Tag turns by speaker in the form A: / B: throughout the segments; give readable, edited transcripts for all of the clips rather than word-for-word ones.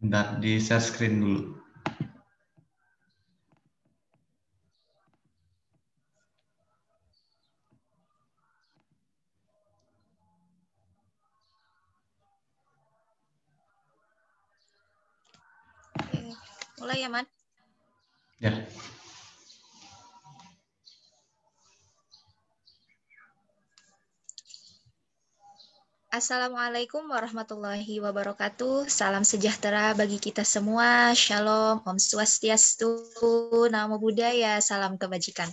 A: Bentar, di share screen dulu.
B: Mulai ya, Man?
A: Ya.
B: Assalamualaikum warahmatullahi wabarakatuh. Salam sejahtera bagi kita semua. Shalom, Om Swastiastu, Namo Buddhaya, salam kebajikan.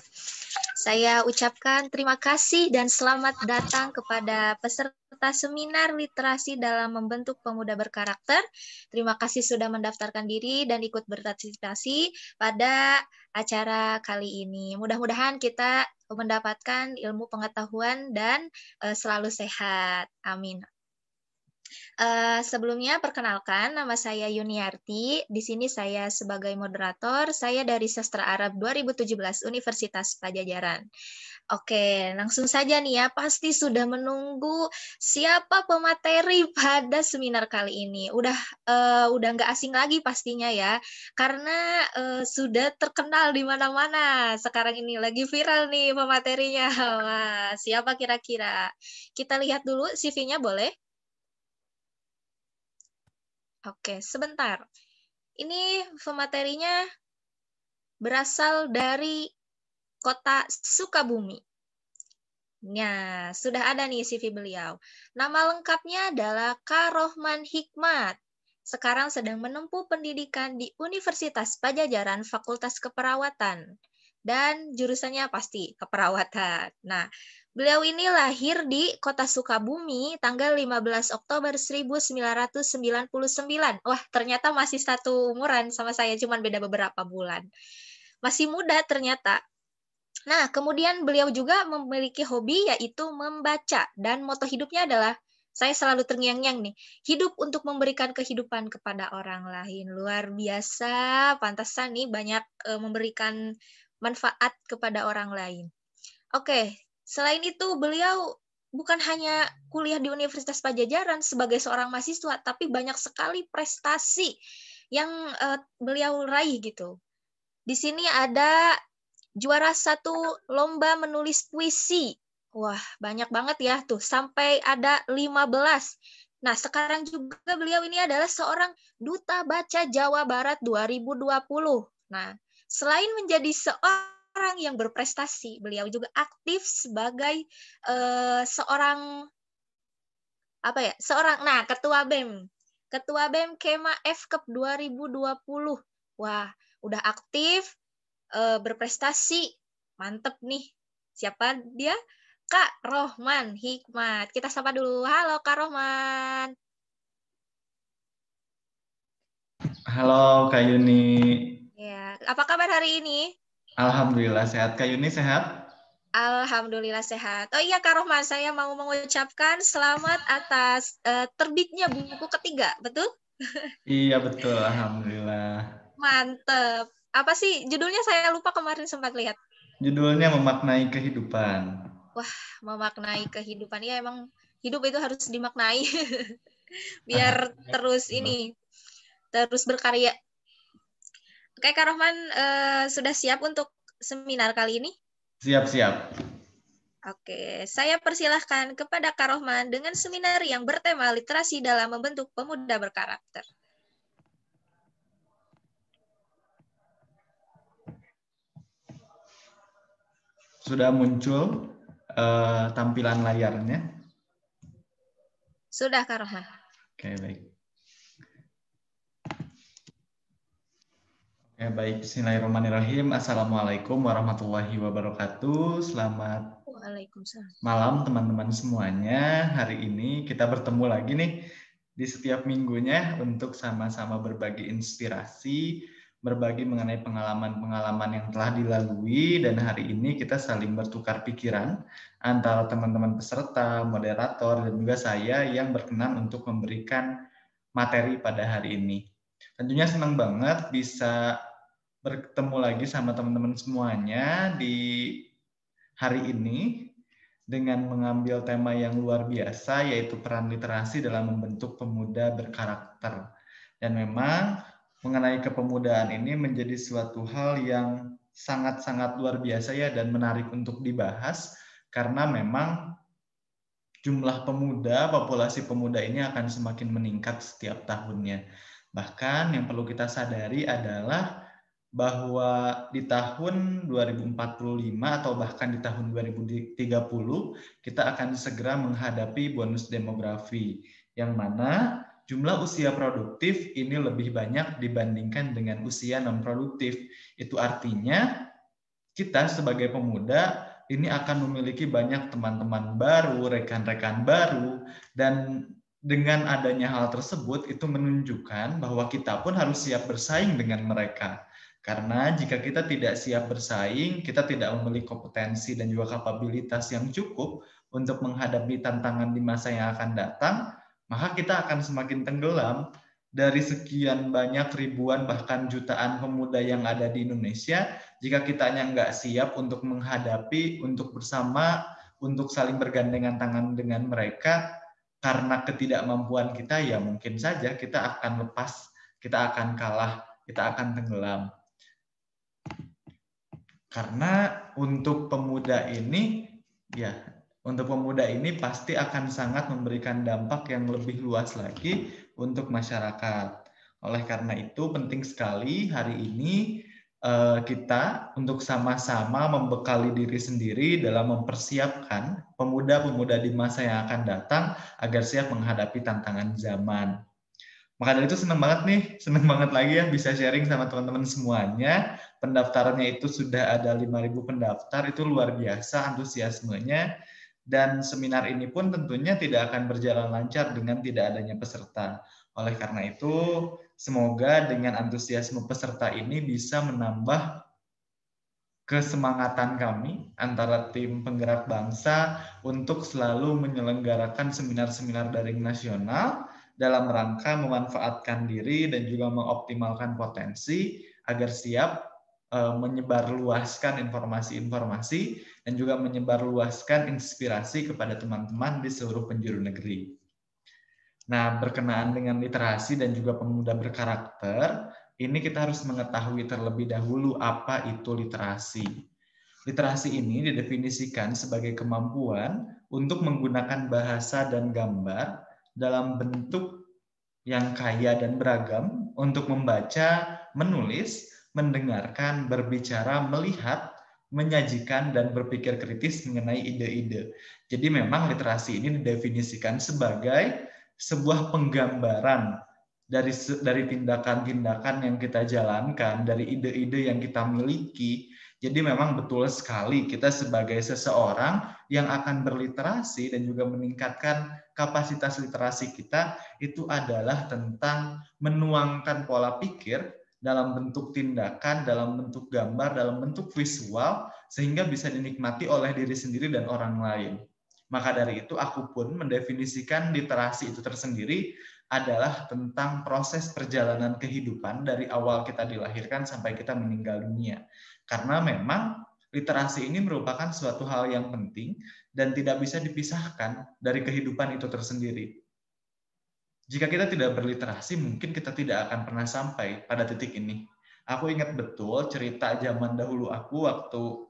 B: Saya ucapkan terima kasih dan selamat datang kepada peserta seminar literasi dalam membentuk pemuda berkarakter. Terima kasih sudah mendaftarkan diri dan ikut berpartisipasi pada acara kali ini. Mudah-mudahan kita mendapatkan ilmu pengetahuan dan selalu sehat. Amin. Sebelumnya perkenalkan, nama saya Yuniarti. Di sini saya sebagai moderator. Saya dari Sastra Arab 2017 Universitas Pajajaran. Oke, langsung saja nih ya. Pasti sudah menunggu siapa pemateri pada seminar kali ini. Udah nggak asing lagi pastinya ya, karena sudah terkenal di mana-mana. Sekarang ini lagi viral nih pematerinya. Wah, siapa kira-kira? Kita lihat dulu CV-nya boleh? Oke, sebentar. Ini pematerinya berasal dari kota Sukabumi. Nah, sudah ada nih CV beliau. Nama lengkapnya adalah Karohman Hikmat. Sekarang sedang menempuh pendidikan di Universitas Pajajaran Fakultas Keperawatan. Dan jurusannya pasti keperawatan. Nah, beliau ini lahir di kota Sukabumi tanggal 15 Oktober 1999. Wah, ternyata masih satu umuran sama saya, cuman beda beberapa bulan. Masih muda ternyata. Nah, kemudian beliau juga memiliki hobi yaitu membaca. Dan moto hidupnya adalah, saya selalu terngiang-ngiang nih, hidup untuk memberikan kehidupan kepada orang lain. Luar biasa, pantasan nih banyak memberikan manfaat kepada orang lain. Oke, selain itu beliau bukan hanya kuliah di Universitas Pajajaran sebagai seorang mahasiswa, tapi banyak sekali prestasi yang beliau raih gitu. Di sini ada juara 1 lomba menulis puisi. Wah, banyak banget ya tuh, sampai ada 15. Nah, sekarang juga beliau ini adalah seorang Duta Baca Jawa Barat 2020. Nah, selain menjadi seorang yang berprestasi, beliau juga aktif sebagai seorang ketua BEM. Ketua BEM Kema FKEP 2020. Wah, udah aktif, berprestasi. Mantep nih. Siapa dia? Kak Rohman Hikmat. Kita sapa dulu. Halo Kak Rohman.
A: Halo Kak Yuni.
B: Ya, apa kabar hari ini?
A: Alhamdulillah sehat. Kak Yuni sehat?
B: Alhamdulillah sehat. Oh iya Kak Rohman, saya mau mengucapkan selamat atas terbitnya buku ketiga, betul?
A: Iya betul, Alhamdulillah.
B: Mantep. Apa sih judulnya, saya lupa, kemarin sempat lihat.
A: Judulnya Memaknai Kehidupan.
B: Wah, memaknai kehidupan. Ya emang hidup itu harus dimaknai. Biar terus berkarya. Oke Kak Rohman, sudah siap untuk seminar kali ini?
A: Siap-siap.
B: Oke, saya persilahkan kepada Kak Rohman dengan seminar yang bertema literasi dalam membentuk pemuda berkarakter.
A: Sudah muncul tampilan layarnya?
B: Sudah Kak Rohman.
A: Oke, baik. Oke, baik. Bismillahirrahmanirrahim. Assalamualaikum warahmatullahi wabarakatuh. Selamat
B: Waalaikumsalam.
A: malam teman-teman semuanya. Hari ini kita bertemu lagi nih di setiap minggunya untuk sama-sama berbagi inspirasi, berbagi mengenai pengalaman-pengalaman yang telah dilalui, dan hari ini kita saling bertukar pikiran antara teman-teman peserta, moderator, dan juga saya yang berkenan untuk memberikan materi pada hari ini. Tentunya senang banget bisa bertemu lagi sama teman-teman semuanya di hari ini dengan mengambil tema yang luar biasa, yaitu peran literasi dalam membentuk pemuda berkarakter. Dan memang mengenai kepemudaan ini menjadi suatu hal yang sangat-sangat luar biasa ya dan menarik untuk dibahas karena memang jumlah pemuda, populasi pemuda ini akan semakin meningkat setiap tahunnya. Bahkan yang perlu kita sadari adalah bahwa di tahun 2045 atau bahkan di tahun 2030 kita akan segera menghadapi bonus demografi yang mana jumlah usia produktif ini lebih banyak dibandingkan dengan usia non produktif. Itu artinya kita sebagai pemuda ini akan memiliki banyak teman-teman baru, rekan-rekan baru, dan dengan adanya hal tersebut itu menunjukkan bahwa kita pun harus siap bersaing dengan mereka. Karena jika kita tidak siap bersaing, kita tidak memiliki kompetensi dan juga kapabilitas yang cukup untuk menghadapi tantangan di masa yang akan datang, maka kita akan semakin tenggelam. Dari sekian banyak ribuan bahkan jutaan pemuda yang ada di Indonesia, jika kitanya nggak siap untuk menghadapi, untuk bersama, untuk saling bergandengan tangan dengan mereka, karena ketidakmampuan kita, ya mungkin saja kita akan lepas, kita akan kalah, kita akan tenggelam. Karena untuk pemuda ini, ya untuk pemuda ini pasti akan sangat memberikan dampak yang lebih luas lagi untuk masyarakat. Oleh karena itu penting sekali hari ini kita untuk sama-sama membekali diri sendiri dalam mempersiapkan pemuda-pemuda di masa yang akan datang agar siap menghadapi tantangan zaman. Maka dari itu senang banget lagi ya bisa sharing sama teman-teman semuanya. Pendaftarannya itu sudah ada 5.000 pendaftar, itu luar biasa antusiasmenya. Dan seminar ini pun tentunya tidak akan berjalan lancar dengan tidak adanya peserta. Oleh karena itu, semoga dengan antusiasme peserta ini bisa menambah kesemangatan kami antara tim penggerak bangsa untuk selalu menyelenggarakan seminar-seminar daring nasional dalam rangka memanfaatkan diri dan juga mengoptimalkan potensi agar siap menyebarluaskan informasi-informasi dan juga menyebarluaskan inspirasi kepada teman-teman di seluruh penjuru negeri. Nah, berkenaan dengan literasi dan juga pemuda berkarakter, ini kita harus mengetahui terlebih dahulu apa itu literasi. Literasi ini didefinisikan sebagai kemampuan untuk menggunakan bahasa dan gambar dalam bentuk yang kaya dan beragam untuk membaca, menulis, mendengarkan, berbicara, melihat, menyajikan, dan berpikir kritis mengenai ide-ide. Jadi memang literasi ini didefinisikan sebagai sebuah penggambaran dari tindakan-tindakan yang kita jalankan, dari ide-ide yang kita miliki. Jadi memang betul sekali kita sebagai seseorang yang akan berliterasi dan juga meningkatkan kapasitas literasi kita itu adalah tentang menuangkan pola pikir dalam bentuk tindakan, dalam bentuk gambar, dalam bentuk visual, sehingga bisa dinikmati oleh diri sendiri dan orang lain. Maka dari itu aku pun mendefinisikan literasi itu tersendiri adalah tentang proses perjalanan kehidupan dari awal kita dilahirkan sampai kita meninggal dunia. Karena memang literasi ini merupakan suatu hal yang penting dan tidak bisa dipisahkan dari kehidupan itu tersendiri. Jika kita tidak berliterasi, mungkin kita tidak akan pernah sampai pada titik ini. Aku ingat betul cerita zaman dahulu aku waktu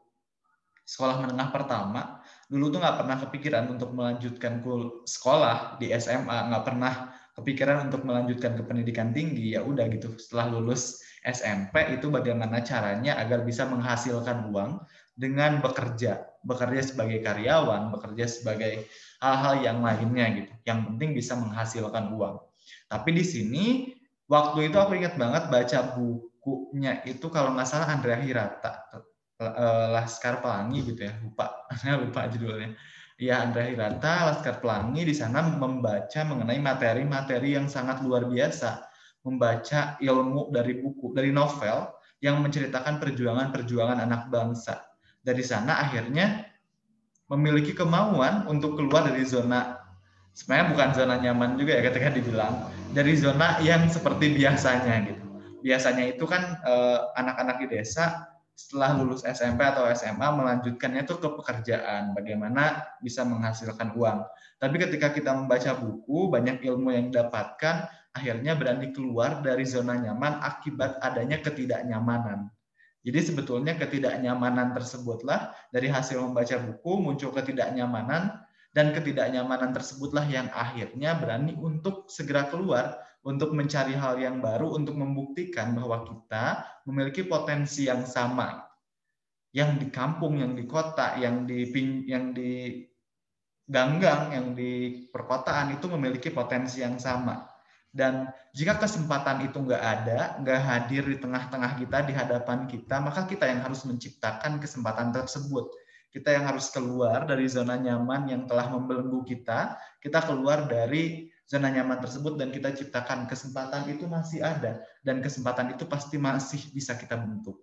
A: sekolah menengah pertama, dulu tuh nggak pernah kepikiran untuk melanjutkan sekolah di SMA, nggak pernah kepikiran untuk melanjutkan ke pendidikan tinggi. Ya udah gitu, setelah lulus SMP itu bagaimana caranya agar bisa menghasilkan uang dengan bekerja sebagai karyawan, bekerja sebagai hal-hal yang lainnya gitu. Yang penting bisa menghasilkan uang. Tapi di sini waktu itu aku ingat banget baca bukunya itu kalau nggak salah Andrea Hirata, Laskar Pelangi gitu ya, lupa judulnya. Ya, Andrea Hirata, Laskar Pelangi di sana membaca mengenai materi-materi yang sangat luar biasa, membaca ilmu dari buku, dari novel yang menceritakan perjuangan-perjuangan anak bangsa. Dari sana akhirnya memiliki kemauan untuk keluar dari zona, sebenarnya bukan zona nyaman juga ya ketika dibilang, dari zona yang seperti biasanya gitu. Biasanya itu kan anak-anak di desa setelah lulus SMP atau SMA melanjutkannya tuh ke pekerjaan, bagaimana bisa menghasilkan uang. Tapi ketika kita membaca buku, banyak ilmu yang didapatkan, akhirnya berani keluar dari zona nyaman akibat adanya ketidaknyamanan. Jadi sebetulnya ketidaknyamanan tersebutlah dari hasil membaca buku muncul ketidaknyamanan, dan ketidaknyamanan tersebutlah yang akhirnya berani untuk segera keluar, untuk mencari hal yang baru, untuk membuktikan bahwa kita memiliki potensi yang sama. Yang di kampung, yang di kota, yang di ganggang, yang di perkotaan itu memiliki potensi yang sama. Dan jika kesempatan itu nggak hadir di tengah-tengah kita, di hadapan kita, maka kita yang harus menciptakan kesempatan tersebut. Kita yang harus keluar dari zona nyaman yang telah membelenggu kita keluar dari zona nyaman tersebut dan kita ciptakan kesempatan itu masih ada, dan kesempatan itu pasti masih bisa kita bentuk.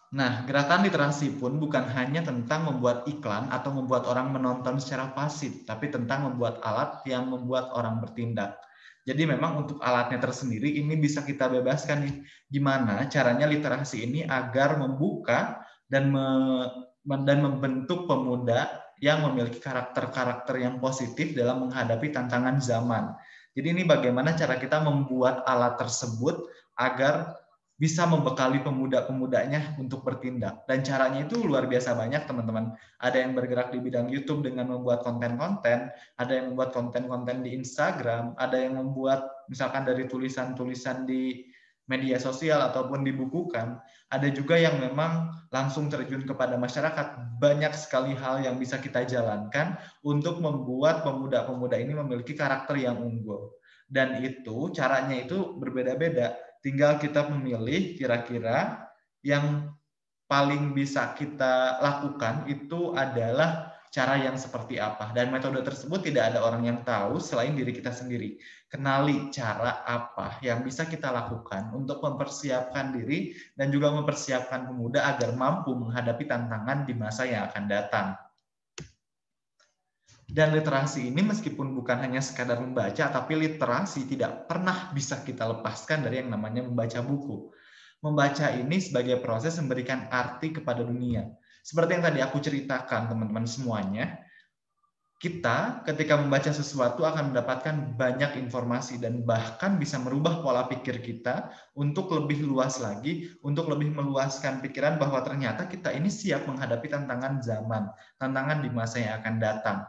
A: Nah, gerakan literasi pun bukan hanya tentang membuat iklan atau membuat orang menonton secara pasif, tapi tentang membuat alat yang membuat orang bertindak. Jadi memang untuk alatnya tersendiri ini bisa kita bebaskan nih. Gimana caranya literasi ini agar membuka dan membentuk pemuda yang memiliki karakter-karakter yang positif dalam menghadapi tantangan zaman. Jadi ini bagaimana cara kita membuat alat tersebut agar bisa membekali pemuda-pemudanya untuk bertindak. Dan caranya itu luar biasa banyak, teman-teman. Ada yang bergerak di bidang YouTube dengan membuat konten-konten, ada yang membuat konten-konten di Instagram, ada yang membuat misalkan dari tulisan-tulisan di media sosial ataupun dibukukan. Ada juga yang memang langsung terjun kepada masyarakat. Banyak sekali hal yang bisa kita jalankan untuk membuat pemuda-pemuda ini memiliki karakter yang unggul. Dan itu caranya itu berbeda-beda. Tinggal kita memilih kira-kira yang paling bisa kita lakukan itu adalah cara yang seperti apa. Dan metode tersebut tidak ada orang yang tahu selain diri kita sendiri. Kenali cara apa yang bisa kita lakukan untuk mempersiapkan diri dan juga mempersiapkan pemuda agar mampu menghadapi tantangan di masa yang akan datang. Dan literasi ini meskipun bukan hanya sekadar membaca, tapi literasi tidak pernah bisa kita lepaskan dari yang namanya membaca buku. Membaca ini sebagai proses memberikan arti kepada dunia. Seperti yang tadi aku ceritakan, teman-teman semuanya, kita ketika membaca sesuatu akan mendapatkan banyak informasi dan bahkan bisa merubah pola pikir kita untuk lebih luas lagi, untuk lebih meluaskan pikiran bahwa ternyata kita ini siap menghadapi tantangan zaman, tantangan di masa yang akan datang.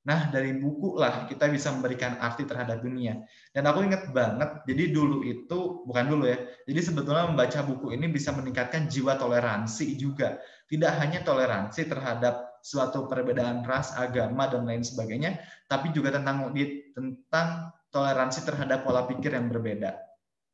A: Nah, dari buku lah kita bisa memberikan arti terhadap dunia. Dan aku ingat banget, jadi dulu itu, bukan dulu ya, jadi sebetulnya membaca buku ini bisa meningkatkan jiwa toleransi juga. Tidak hanya toleransi terhadap suatu perbedaan ras, agama, dan lain sebagainya, tapi juga tentang toleransi terhadap pola pikir yang berbeda.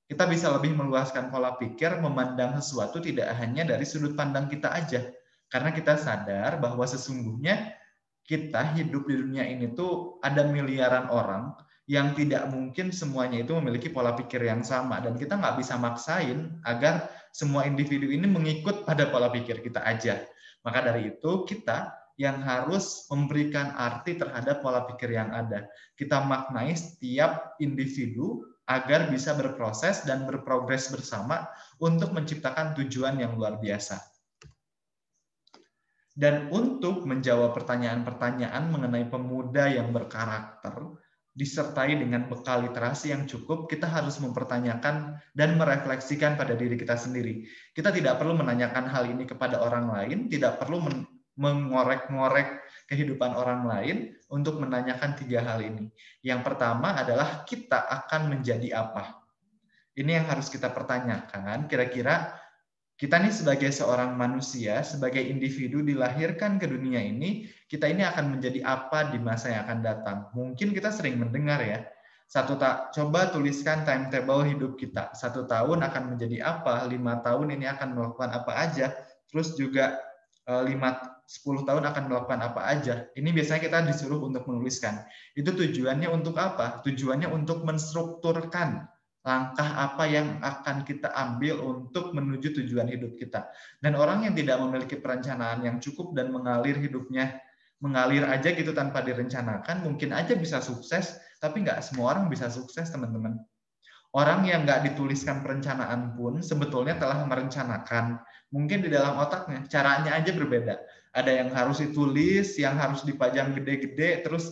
A: Kita bisa lebih meluaskan pola pikir, memandang sesuatu tidak hanya dari sudut pandang kita aja. Karena kita sadar bahwa sesungguhnya kita hidup di dunia ini tuh ada miliaran orang yang tidak mungkin semuanya itu memiliki pola pikir yang sama, dan kita nggak bisa maksain agar semua individu ini mengikut pada pola pikir kita aja. Maka dari itu kita yang harus memberikan arti terhadap pola pikir yang ada. Kita maknai setiap individu agar bisa berproses dan berprogres bersama untuk menciptakan tujuan yang luar biasa. Dan untuk menjawab pertanyaan-pertanyaan mengenai pemuda yang berkarakter, disertai dengan bekal literasi yang cukup, kita harus mempertanyakan dan merefleksikan pada diri kita sendiri. Kita tidak perlu menanyakan hal ini kepada orang lain, tidak perlu mengorek-ngorek kehidupan orang lain untuk menanyakan 3 hal ini. Yang pertama adalah kita akan menjadi apa? Ini yang harus kita pertanyakan, kira-kira kita nih sebagai seorang manusia, sebagai individu dilahirkan ke dunia ini, kita ini akan menjadi apa di masa yang akan datang. Mungkin kita sering mendengar ya, coba tuliskan timetable hidup kita. 1 tahun akan menjadi apa, 5 tahun ini akan melakukan apa aja, terus juga 10 tahun akan melakukan apa aja. Ini biasanya kita disuruh untuk menuliskan. Itu tujuannya untuk apa? Tujuannya untuk menstrukturkan langkah apa yang akan kita ambil untuk menuju tujuan hidup kita. Dan orang yang tidak memiliki perencanaan yang cukup dan mengalir hidupnya, mengalir aja gitu tanpa direncanakan, mungkin aja bisa sukses, tapi nggak semua orang bisa sukses, teman-teman. Orang yang nggak dituliskan perencanaan pun sebetulnya telah merencanakan. Mungkin di dalam otaknya, caranya aja berbeda. Ada yang harus ditulis, yang harus dipajang gede-gede, terus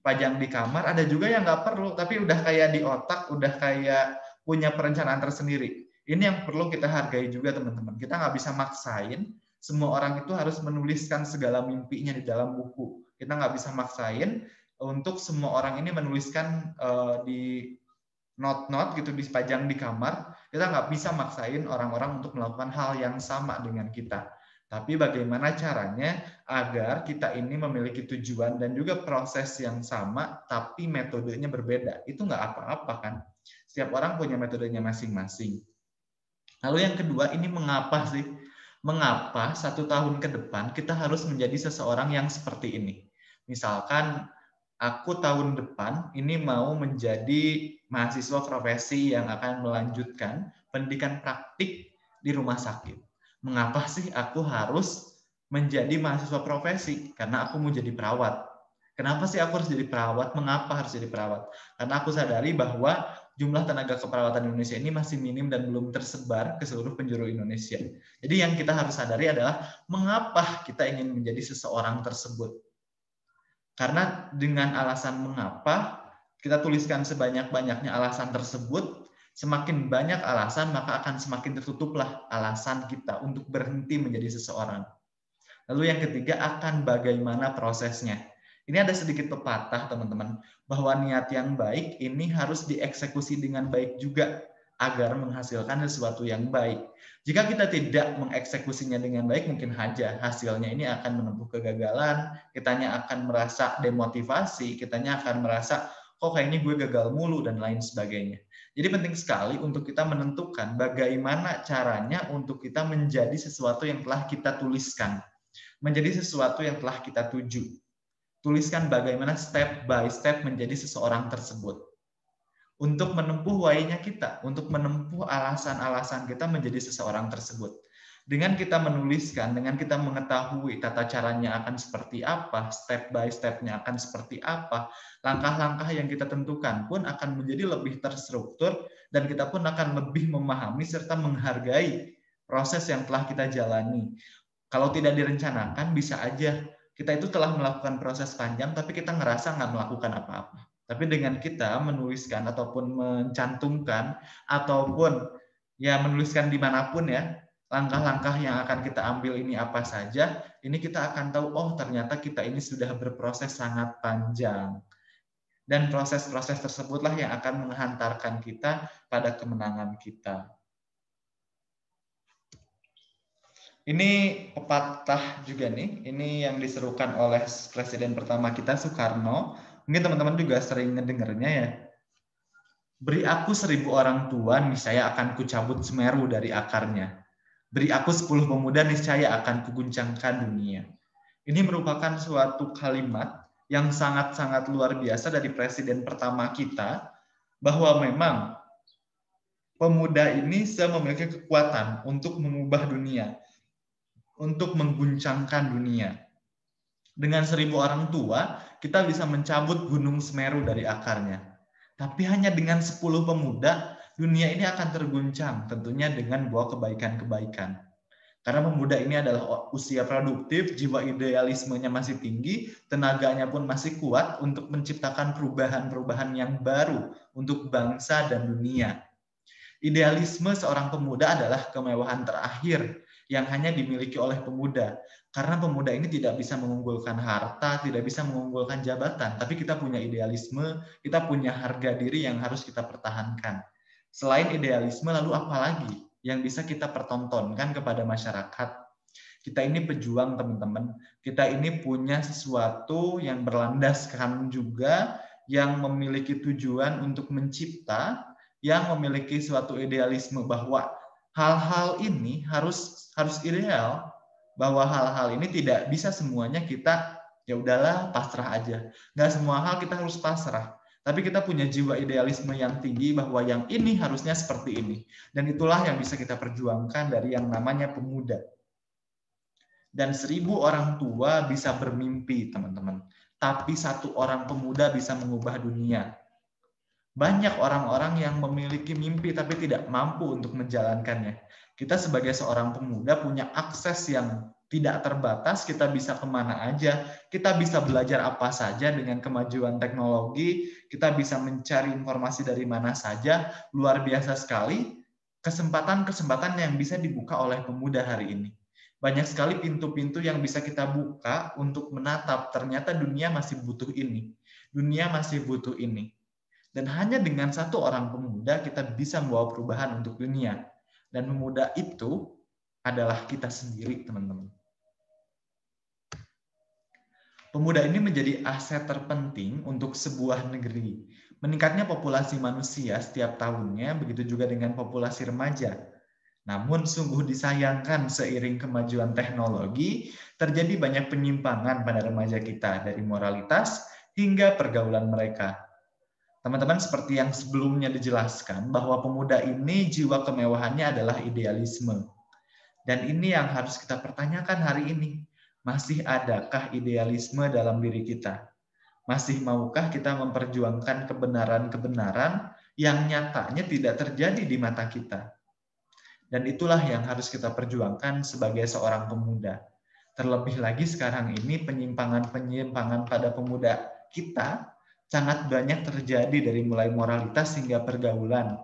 A: pajang di kamar, ada juga yang nggak perlu, tapi udah kayak di otak, udah kayak punya perencanaan tersendiri. Ini yang perlu kita hargai juga teman-teman. Kita nggak bisa maksain semua orang itu harus menuliskan segala mimpinya di dalam buku. Kita nggak bisa maksain untuk semua orang ini menuliskan di not-not gitu, dipajang di kamar. Kita nggak bisa maksain orang-orang untuk melakukan hal yang sama dengan kita. Tapi bagaimana caranya agar kita ini memiliki tujuan dan juga proses yang sama, tapi metodenya berbeda. Itu nggak apa-apa kan? Setiap orang punya metodenya masing-masing. Lalu yang kedua, ini mengapa sih? Mengapa 1 tahun ke depan kita harus menjadi seseorang yang seperti ini? Misalkan aku tahun depan ini mau menjadi mahasiswa profesi yang akan melanjutkan pendidikan praktik di rumah sakit. Mengapa sih aku harus menjadi mahasiswa profesi? Karena aku mau jadi perawat. Kenapa sih aku harus jadi perawat? Mengapa harus jadi perawat? Karena aku sadari bahwa jumlah tenaga keperawatan Indonesia ini masih minim dan belum tersebar ke seluruh penjuru Indonesia. Jadi yang kita harus sadari adalah mengapa kita ingin menjadi seseorang tersebut. Karena dengan alasan mengapa, kita tuliskan sebanyak-banyaknya alasan tersebut, semakin banyak alasan, maka akan semakin tertutuplah alasan kita untuk berhenti menjadi seseorang. Lalu yang ketiga, akan bagaimana prosesnya. Ini ada sedikit pepatah, teman-teman, bahwa niat yang baik ini harus dieksekusi dengan baik juga agar menghasilkan sesuatu yang baik. Jika kita tidak mengeksekusinya dengan baik, mungkin saja hasilnya ini akan menempuh kegagalan, kitanya akan merasa demotivasi, kitanya akan merasa, kok kayaknya gue gagal mulu, dan lain sebagainya. Jadi penting sekali untuk kita menentukan bagaimana caranya untuk kita menjadi sesuatu yang telah kita tuliskan, menjadi sesuatu yang telah kita tuju. Tuliskan bagaimana step by step menjadi seseorang tersebut. Untuk menempuh why-nya kita, untuk menempuh alasan-alasan kita menjadi seseorang tersebut. Dengan kita menuliskan, dengan kita mengetahui tata caranya akan seperti apa, step by step-nya akan seperti apa, langkah-langkah yang kita tentukan pun akan menjadi lebih terstruktur, dan kita pun akan lebih memahami serta menghargai proses yang telah kita jalani. Kalau tidak direncanakan, bisa aja kita itu telah melakukan proses panjang, tapi kita ngerasa nggak melakukan apa-apa. Tapi dengan kita menuliskan ataupun mencantumkan, ataupun ya menuliskan dimanapun ya, langkah-langkah yang akan kita ambil ini apa saja, ini kita akan tahu, oh ternyata kita ini sudah berproses sangat panjang. Dan proses-proses tersebutlah yang akan menghantarkan kita pada kemenangan kita. Ini pepatah juga nih, ini yang diserukan oleh presiden pertama kita, Soekarno. Mungkin teman-teman juga sering ngedengernya ya. Beri aku 1000 orang tua, niscaya akan kucabut Semeru dari akarnya. Beri aku 10 pemuda, niscaya akan kuguncangkan dunia. Ini merupakan suatu kalimat yang sangat-sangat luar biasa dari presiden pertama kita, bahwa memang pemuda ini memiliki kekuatan untuk mengubah dunia, untuk mengguncangkan dunia. Dengan 1000 orang tua, kita bisa mencabut Gunung Semeru dari akarnya. Tapi hanya dengan 10 pemuda, dunia ini akan terguncang, tentunya dengan bawa kebaikan-kebaikan. Karena pemuda ini adalah usia produktif, jiwa idealismenya masih tinggi, tenaganya pun masih kuat untuk menciptakan perubahan-perubahan yang baru untuk bangsa dan dunia. Idealisme seorang pemuda adalah kemewahan terakhir yang hanya dimiliki oleh pemuda. Karena pemuda ini tidak bisa mengunggulkan harta, tidak bisa mengunggulkan jabatan, tapi kita punya idealisme, kita punya harga diri yang harus kita pertahankan. Selain idealisme, lalu apa lagi yang bisa kita pertontonkan kepada masyarakat? Kita ini pejuang, teman-teman. Kita ini punya sesuatu yang berlandaskan juga, yang memiliki tujuan untuk mencipta, yang memiliki suatu idealisme bahwa hal-hal ini harus ideal, bahwa hal-hal ini tidak bisa semuanya kita ya udahlah pasrah aja. Nggak semua hal kita harus pasrah. Tapi kita punya jiwa idealisme yang tinggi bahwa yang ini harusnya seperti ini. Dan itulah yang bisa kita perjuangkan dari yang namanya pemuda. Dan 1000 orang tua bisa bermimpi, teman-teman. Tapi 1 orang pemuda bisa mengubah dunia. Banyak orang-orang yang memiliki mimpi tapi tidak mampu untuk menjalankannya. Kita sebagai seorang pemuda punya akses yang tidak terbatas, kita bisa kemana aja, kita bisa belajar apa saja dengan kemajuan teknologi, kita bisa mencari informasi dari mana saja, luar biasa sekali kesempatan-kesempatan yang bisa dibuka oleh pemuda hari ini. Banyak sekali pintu-pintu yang bisa kita buka untuk menatap, ternyata dunia masih butuh ini, dunia masih butuh ini. Dan hanya dengan satu orang pemuda kita bisa membawa perubahan untuk dunia. Dan pemuda itu adalah kita sendiri, teman-teman. Pemuda ini menjadi aset terpenting untuk sebuah negeri. Meningkatnya populasi manusia setiap tahunnya, begitu juga dengan populasi remaja. Namun sungguh disayangkan seiring kemajuan teknologi, terjadi banyak penyimpangan pada remaja kita dari moralitas hingga pergaulan mereka. Teman-teman, seperti yang sebelumnya dijelaskan, bahwa pemuda ini jiwa kemewahannya adalah idealisme. Dan ini yang harus kita pertanyakan hari ini. Masih adakah idealisme dalam diri kita? Masih maukah kita memperjuangkan kebenaran-kebenaran yang nyatanya tidak terjadi di mata kita? Dan itulah yang harus kita perjuangkan sebagai seorang pemuda. Terlebih lagi sekarang ini penyimpangan-penyimpangan pada pemuda kita sangat banyak terjadi dari mulai moralitas hingga pergaulan.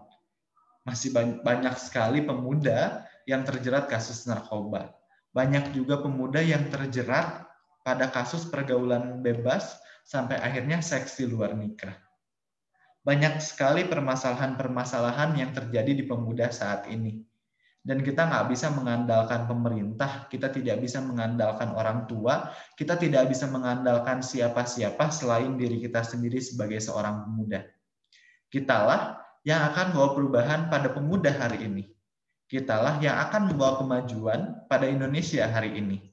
A: Masih banyak sekali pemuda yang terjerat kasus narkoba. Banyak juga pemuda yang terjerat pada kasus pergaulan bebas sampai akhirnya seks di luar nikah. Banyak sekali permasalahan-permasalahan yang terjadi di pemuda saat ini. Dan kita nggak bisa mengandalkan pemerintah, kita tidak bisa mengandalkan orang tua, kita tidak bisa mengandalkan siapa-siapa selain diri kita sendiri sebagai seorang pemuda. Kitalah yang akan membawa perubahan pada pemuda hari ini. Kitalah yang akan membawa kemajuan pada Indonesia hari ini.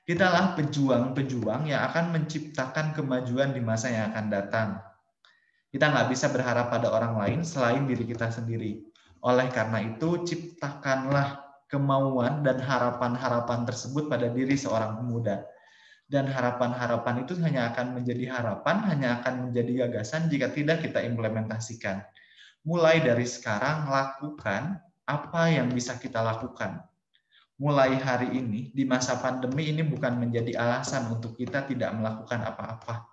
A: Kitalah pejuang-pejuang yang akan menciptakan kemajuan di masa yang akan datang. Kita nggak bisa berharap pada orang lain selain diri kita sendiri. Oleh karena itu, ciptakanlah kemauan dan harapan-harapan tersebut pada diri seorang pemuda. Dan harapan-harapan itu hanya akan menjadi harapan, hanya akan menjadi gagasan jika tidak kita implementasikan. Mulai dari sekarang, lakukan apa yang bisa kita lakukan. Mulai hari ini, di masa pandemi ini bukan menjadi alasan untuk kita tidak melakukan apa-apa.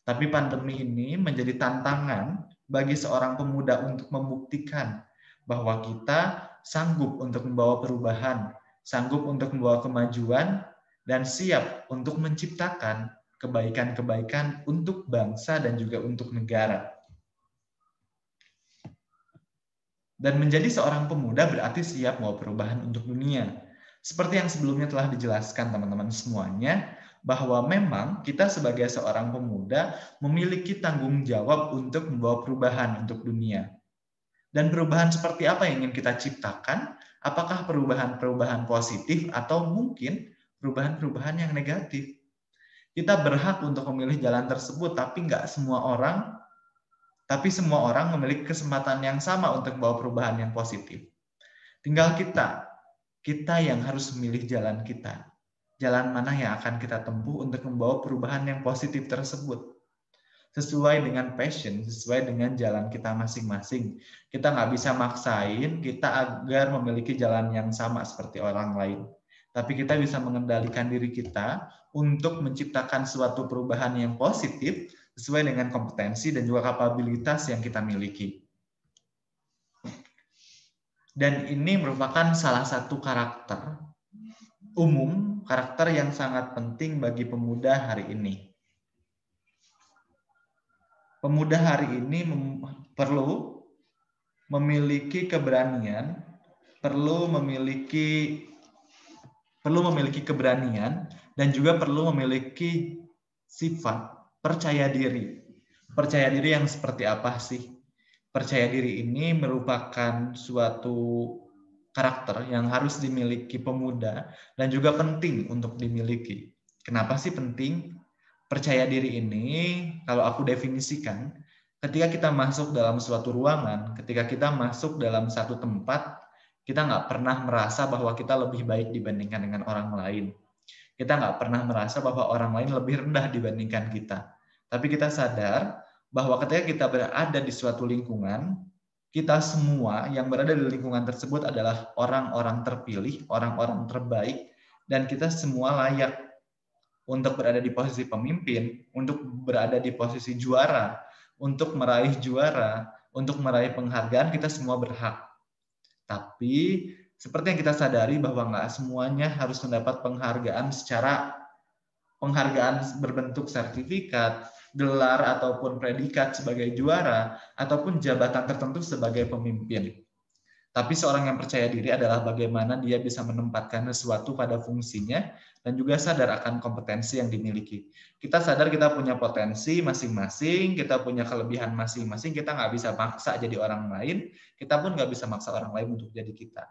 A: Tapi pandemi ini menjadi tantangan bagi seorang pemuda untuk membuktikan bahwa kita sanggup untuk membawa perubahan, sanggup untuk membawa kemajuan, dan siap untuk menciptakan kebaikan-kebaikan untuk bangsa dan juga untuk negara. Dan menjadi seorang pemuda berarti siap membawa perubahan untuk dunia. Seperti yang sebelumnya telah dijelaskan teman-teman semuanya, bahwa memang kita sebagai seorang pemuda memiliki tanggung jawab untuk membawa perubahan untuk dunia. Dan perubahan seperti apa yang ingin kita ciptakan? Apakah perubahan-perubahan positif atau mungkin perubahan-perubahan yang negatif? Kita berhak untuk memilih jalan tersebut, tapi semua orang memiliki kesempatan yang sama untuk membawa perubahan yang positif. Tinggal kita yang harus memilih jalan kita. Jalan mana yang akan kita tempuh untuk membawa perubahan yang positif tersebut. Sesuai dengan passion, sesuai dengan jalan kita masing-masing. Kita nggak bisa maksain kita agar memiliki jalan yang sama seperti orang lain. Tapi kita bisa mengendalikan diri kita untuk menciptakan suatu perubahan yang positif sesuai dengan kompetensi dan juga kapabilitas yang kita miliki. Dan ini merupakan salah satu karakter umum, karakter yang sangat penting bagi pemuda hari ini. Pemuda hari ini perlu memiliki keberanian, perlu memiliki keberanian, dan juga perlu memiliki sifat percaya diri. Percaya diri yang seperti apa sih? Percaya diri ini merupakan suatu karakter yang harus dimiliki pemuda dan juga penting untuk dimiliki. Kenapa sih penting? Percaya diri ini, kalau aku definisikan, ketika kita masuk dalam suatu ruangan, ketika kita masuk dalam satu tempat, kita nggak pernah merasa bahwa kita lebih baik dibandingkan dengan orang lain. Kita nggak pernah merasa bahwa orang lain lebih rendah dibandingkan kita. Tapi kita sadar bahwa ketika kita berada di suatu lingkungan, kita semua yang berada di lingkungan tersebut adalah orang-orang terpilih, orang-orang terbaik, dan kita semua layak untuk berada di posisi pemimpin, untuk berada di posisi juara, untuk meraih juara, untuk meraih penghargaan, kita semua berhak. Tapi seperti yang kita sadari bahwa nggak semuanya harus mendapat penghargaan berbentuk sertifikat, gelar ataupun predikat sebagai juara, ataupun jabatan tertentu sebagai pemimpin. Tapi seorang yang percaya diri adalah bagaimana dia bisa menempatkan sesuatu pada fungsinya dan juga sadar akan kompetensi yang dimiliki. Kita sadar kita punya potensi masing-masing, kita punya kelebihan masing-masing, kita nggak bisa maksa jadi orang lain, kita pun nggak bisa maksa orang lain untuk jadi kita.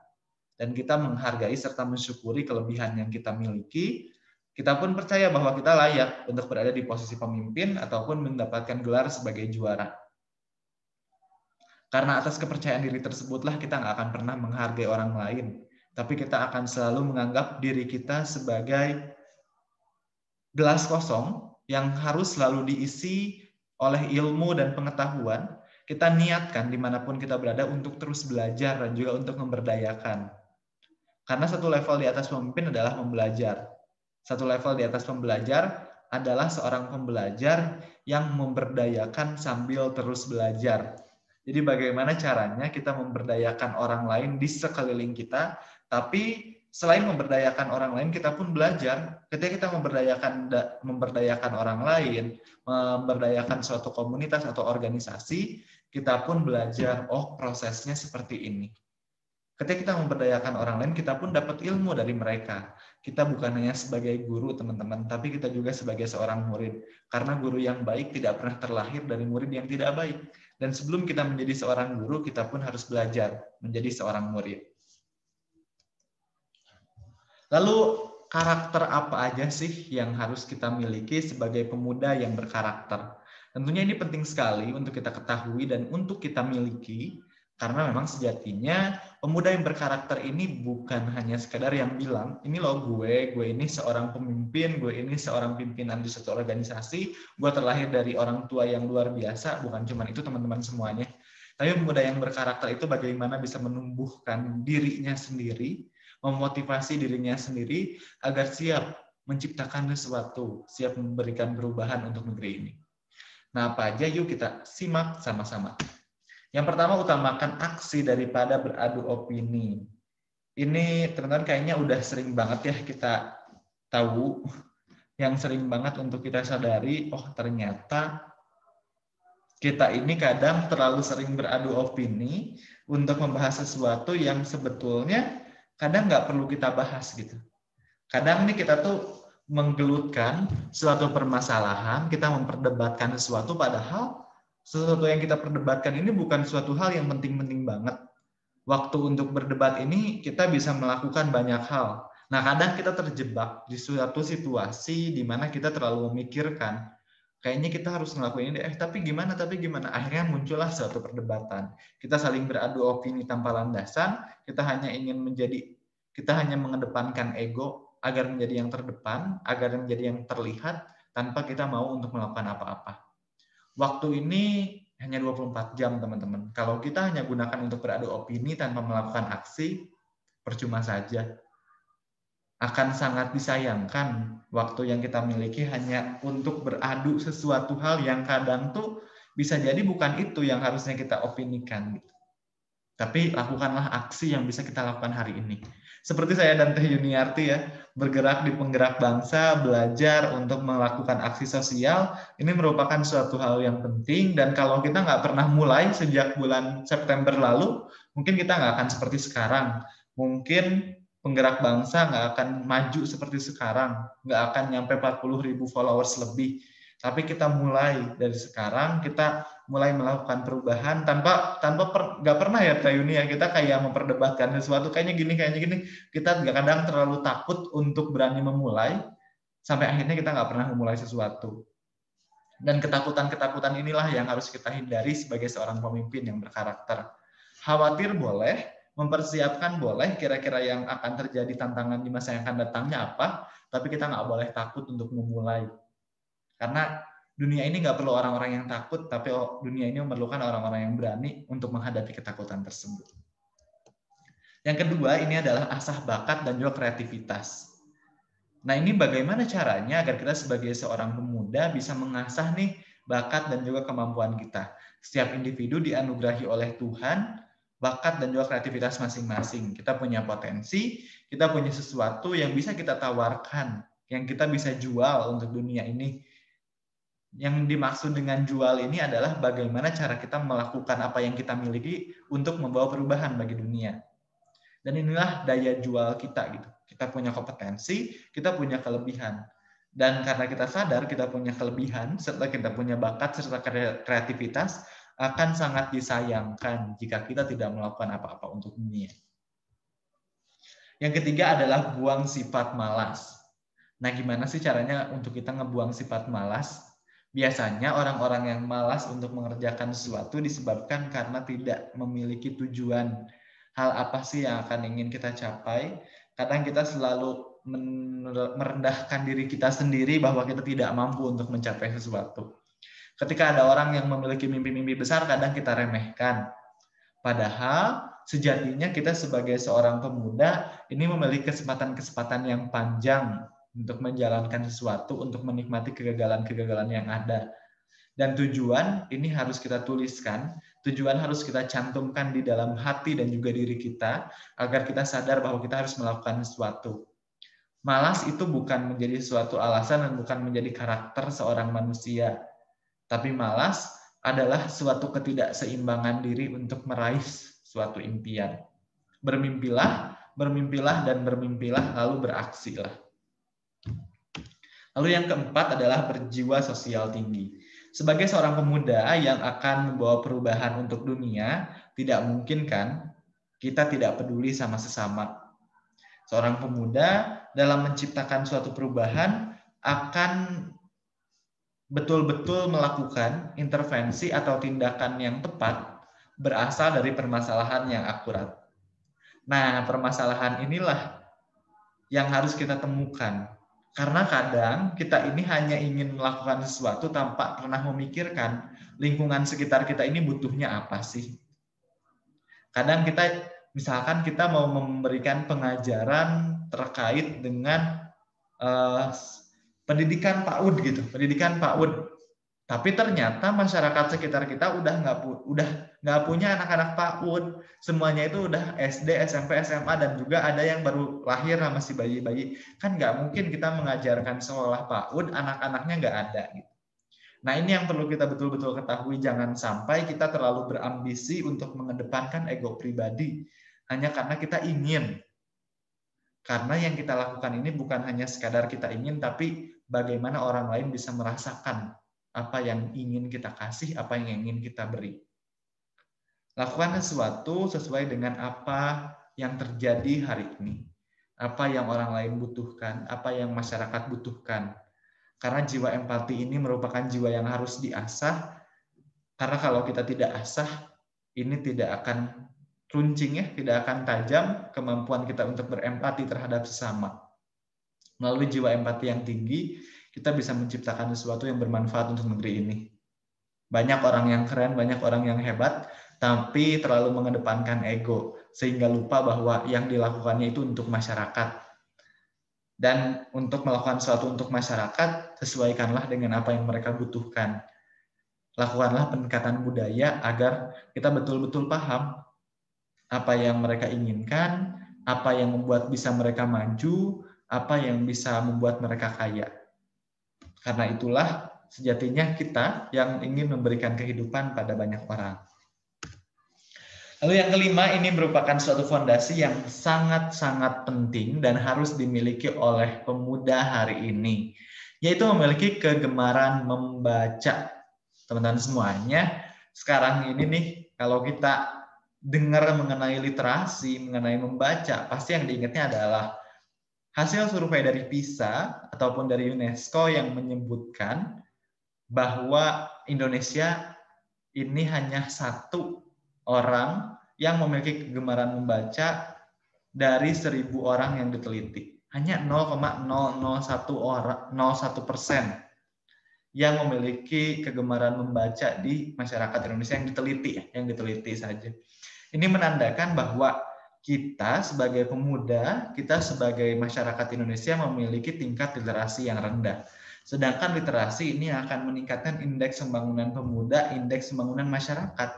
A: Dan kita menghargai serta mensyukuri kelebihan yang kita miliki, kita pun percaya bahwa kita layak untuk berada di posisi pemimpin ataupun mendapatkan gelar sebagai juara. Karena atas kepercayaan diri tersebutlah kita nggak akan pernah menghargai orang lain. Tapi kita akan selalu menganggap diri kita sebagai gelas kosong yang harus selalu diisi oleh ilmu dan pengetahuan. Kita niatkan dimanapun kita berada untuk terus belajar dan juga untuk memberdayakan. Karena satu level di atas pemimpin adalah membelajar. Satu level di atas pembelajar adalah seorang pembelajar yang memberdayakan sambil terus belajar. Jadi bagaimana caranya kita memberdayakan orang lain di sekeliling kita, tapi selain memberdayakan orang lain, kita pun belajar. Ketika kita memberdayakan orang lain, memberdayakan suatu komunitas atau organisasi, kita pun belajar, oh prosesnya seperti ini. Ketika kita memberdayakan orang lain, kita pun dapat ilmu dari mereka. Kita bukan hanya sebagai guru, teman-teman, tapi kita juga sebagai seorang murid. Karena guru yang baik tidak pernah terlahir dari murid yang tidak baik. Dan sebelum kita menjadi seorang guru, kita pun harus belajar menjadi seorang murid. Lalu, karakter apa aja sih yang harus kita miliki sebagai pemuda yang berkarakter? Tentunya ini penting sekali untuk kita ketahui dan untuk kita miliki, karena memang sejatinya pemuda yang berkarakter ini bukan hanya sekadar yang bilang, ini loh gue ini seorang pemimpin, gue ini seorang pimpinan di suatu organisasi, gue terlahir dari orang tua yang luar biasa, bukan cuma itu teman-teman semuanya. Tapi pemuda yang berkarakter itu bagaimana bisa menumbuhkan dirinya sendiri, memotivasi dirinya sendiri agar siap menciptakan sesuatu, siap memberikan perubahan untuk negeri ini. Nah, apa aja yuk kita simak sama-sama. Yang pertama, utamakan aksi daripada beradu opini. Ini teman-teman kayaknya udah sering banget ya kita tahu, yang sering banget untuk kita sadari, oh ternyata kita ini kadang terlalu sering beradu opini untuk membahas sesuatu yang sebetulnya kadang nggak perlu kita bahas gitu. Kadang nih kita tuh menggelutkan suatu permasalahan, kita memperdebatkan sesuatu padahal sesuatu yang kita perdebatkan ini bukan suatu hal yang penting-penting banget. Waktu untuk berdebat ini kita bisa melakukan banyak hal. Nah, kadang kita terjebak di suatu situasi di mana kita terlalu memikirkan. Kayaknya kita harus ngelakuin ini, tapi gimana? Akhirnya muncullah suatu perdebatan. Kita saling beradu opini tanpa landasan, kita hanya mengedepankan ego agar menjadi yang terdepan, agar menjadi yang terlihat, tanpa kita mau untuk melakukan apa-apa. Waktu ini hanya 24 jam, teman-teman. Kalau kita hanya gunakan untuk beradu opini tanpa melakukan aksi, percuma saja. Akan sangat disayangkan waktu yang kita miliki hanya untuk beradu sesuatu hal yang kadang tuh bisa jadi bukan itu yang harusnya kita opinikan. Tapi lakukanlah aksi yang bisa kita lakukan hari ini. Seperti saya dan Teh Yuniarti ya, bergerak di penggerak bangsa, belajar untuk melakukan aksi sosial, ini merupakan suatu hal yang penting, dan kalau kita nggak pernah mulai sejak bulan September lalu, mungkin kita nggak akan seperti sekarang. Mungkin penggerak bangsa nggak akan maju seperti sekarang, nggak akan nyampe 40.000 followers lebih. Tapi kita mulai dari sekarang, kita mulai melakukan perubahan tanpa nggak pernah ya Teh Yuni ya, kita kayak memperdebatkan sesuatu kayaknya gini, kita kadang terlalu takut untuk berani memulai sampai akhirnya kita nggak pernah memulai sesuatu. Dan ketakutan inilah yang harus kita hindari sebagai seorang pemimpin yang berkarakter. Khawatir boleh, mempersiapkan boleh, kira-kira yang akan terjadi tantangan di masa yang akan datangnya apa, tapi kita nggak boleh takut untuk memulai. Karena Dunia ini nggak perlu orang-orang yang takut, tapi dunia ini memerlukan orang-orang yang berani untuk menghadapi ketakutan tersebut. Yang kedua, ini adalah asah bakat dan juga kreativitas. Nah, ini bagaimana caranya agar kita sebagai seorang pemuda bisa mengasah nih bakat dan juga kemampuan kita. Setiap individu dianugerahi oleh Tuhan bakat dan juga kreativitas masing-masing. Kita punya potensi, kita punya sesuatu yang bisa kita tawarkan, yang kita bisa jual untuk dunia ini. Yang dimaksud dengan jual ini adalah bagaimana cara kita melakukan apa yang kita miliki untuk membawa perubahan bagi dunia. Dan inilah daya jual kita gitu. Kita punya kompetensi, kita punya kelebihan. Dan karena kita sadar kita punya kelebihan, serta kita punya bakat, serta kreativitas, akan sangat disayangkan jika kita tidak melakukan apa-apa untuk dunia. Yang ketiga adalah buang sifat malas. Nah, gimana sih caranya untuk kita ngebuang sifat malas? Biasanya orang-orang yang malas untuk mengerjakan sesuatu disebabkan karena tidak memiliki tujuan. Hal apa sih yang akan ingin kita capai? Kadang kita selalu merendahkan diri kita sendiri bahwa kita tidak mampu untuk mencapai sesuatu. Ketika ada orang yang memiliki mimpi-mimpi besar, kadang kita remehkan. Padahal sejatinya kita sebagai seorang pemuda ini memiliki kesempatan-kesempatan yang panjang untuk menjalankan sesuatu, untuk menikmati kegagalan-kegagalan yang ada. Dan tujuan ini harus kita tuliskan, tujuan harus kita cantumkan di dalam hati dan juga diri kita, agar kita sadar bahwa kita harus melakukan sesuatu. Malas itu bukan menjadi suatu alasan dan bukan menjadi karakter seorang manusia. Tapi malas adalah suatu ketidakseimbangan diri untuk meraih suatu impian. Bermimpilah, bermimpilah, dan bermimpilah, lalu beraksilah. Lalu yang keempat adalah berjiwa sosial tinggi. Sebagai seorang pemuda yang akan membawa perubahan untuk dunia, tidak mungkin kan kita tidak peduli sama sesama. Seorang pemuda dalam menciptakan suatu perubahan akan betul-betul melakukan intervensi atau tindakan yang tepat berasal dari permasalahan yang akurat. Nah, permasalahan inilah yang harus kita temukan. Karena kadang kita ini hanya ingin melakukan sesuatu tanpa pernah memikirkan lingkungan sekitar kita ini butuhnya apa sih. Kadang misalkan kita mau memberikan pengajaran terkait dengan pendidikan PAUD gitu, pendidikan PAUD. Tapi ternyata masyarakat sekitar kita udah nggak punya anak-anak PAUD. Semuanya itu udah SD, SMP, SMA, dan juga ada yang baru lahir masih bayi-bayi. Kan nggak mungkin kita mengajarkan sekolah PAUD, anak-anaknya nggak ada. Gitu. Nah, ini yang perlu kita betul-betul ketahui. Jangan sampai kita terlalu berambisi untuk mengedepankan ego pribadi. Hanya karena kita ingin. Karena yang kita lakukan ini bukan hanya sekadar kita ingin, tapi bagaimana orang lain bisa merasakan apa yang ingin kita kasih, apa yang ingin kita beri. Lakukan sesuatu sesuai dengan apa yang terjadi hari ini. Apa yang orang lain butuhkan, apa yang masyarakat butuhkan. Karena jiwa empati ini merupakan jiwa yang harus diasah. Karena kalau kita tidak asah, ini tidak akan runcing ya, tidak akan tajam kemampuan kita untuk berempati terhadap sesama. Melalui jiwa empati yang tinggi, kita bisa menciptakan sesuatu yang bermanfaat untuk negeri ini. Banyak orang yang keren, banyak orang yang hebat, tapi terlalu mengedepankan ego, sehingga lupa bahwa yang dilakukannya itu untuk masyarakat. Dan untuk melakukan sesuatu untuk masyarakat, sesuaikanlah dengan apa yang mereka butuhkan. Lakukanlah pendekatan budaya agar kita betul-betul paham apa yang mereka inginkan, apa yang membuat bisa mereka maju, apa yang bisa membuat mereka kaya. Karena itulah sejatinya kita yang ingin memberikan kehidupan pada banyak orang. Lalu yang kelima, ini merupakan suatu fondasi yang sangat-sangat penting dan harus dimiliki oleh pemuda hari ini, yaitu memiliki kegemaran membaca. Teman-teman semuanya, sekarang ini nih, kalau kita dengar mengenai literasi, mengenai membaca, pasti yang diingatnya adalah hasil survei dari PISA ataupun dari UNESCO yang menyebutkan bahwa Indonesia ini hanya satu orang yang memiliki kegemaran membaca dari 1.000 orang yang diteliti. Hanya 0,001% yang memiliki kegemaran membaca di masyarakat Indonesia yang diteliti saja. Ini menandakan bahwa kita sebagai pemuda, kita sebagai masyarakat Indonesia memiliki tingkat literasi yang rendah. Sedangkan literasi ini akan meningkatkan indeks pembangunan pemuda, indeks pembangunan masyarakat.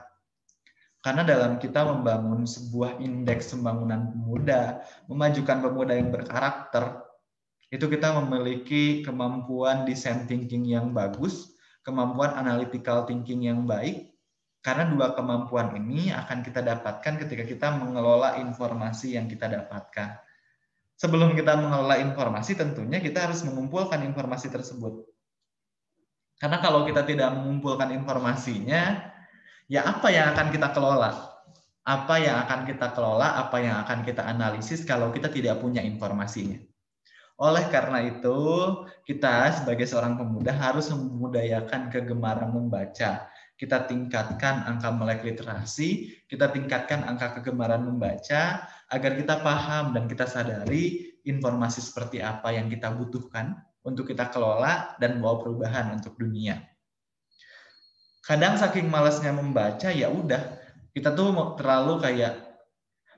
A: Karena dalam kita membangun sebuah indeks pembangunan pemuda, memajukan pemuda yang berkarakter, itu kita memiliki kemampuan design thinking yang bagus, kemampuan analytical thinking yang baik, karena dua kemampuan ini akan kita dapatkan ketika kita mengelola informasi yang kita dapatkan. Sebelum kita mengelola informasi, tentunya kita harus mengumpulkan informasi tersebut. Karena kalau kita tidak mengumpulkan informasinya, ya apa yang akan kita kelola? Apa yang akan kita kelola, apa yang akan kita analisis kalau kita tidak punya informasinya? Oleh karena itu, kita sebagai seorang pemuda harus membudayakan kegemaran membaca. Kita tingkatkan angka melek literasi, kita tingkatkan angka kegemaran membaca, agar kita paham dan kita sadari informasi seperti apa yang kita butuhkan untuk kita kelola dan bawa perubahan untuk dunia. Kadang saking malasnya membaca, ya udah, kita tuh terlalu kayak,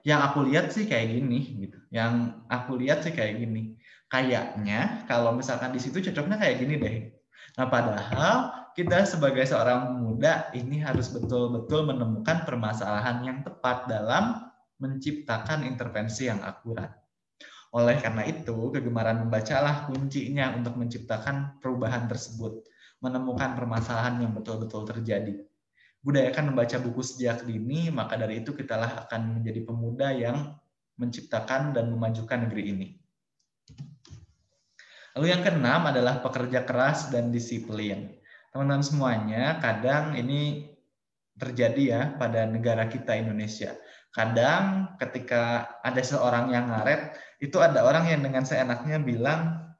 A: yang aku lihat sih kayak gini, gitu. Yang aku lihat sih kayak gini. Kayaknya kalau misalkan di situ cocoknya kayak gini deh. Nah, padahal kita sebagai seorang pemuda ini harus betul-betul menemukan permasalahan yang tepat dalam menciptakan intervensi yang akurat. Oleh karena itu, kegemaran membacalah kuncinya untuk menciptakan perubahan tersebut, menemukan permasalahan yang betul-betul terjadi. Budayakan membaca buku sejak dini, maka dari itu kitalah akan menjadi pemuda yang menciptakan dan memajukan negeri ini. Lalu yang keenam adalah pekerja keras dan disiplin. Teman-teman semuanya, kadang ini terjadi ya pada negara kita Indonesia. Kadang ketika ada seorang yang ngaret, itu ada orang yang dengan seenaknya bilang,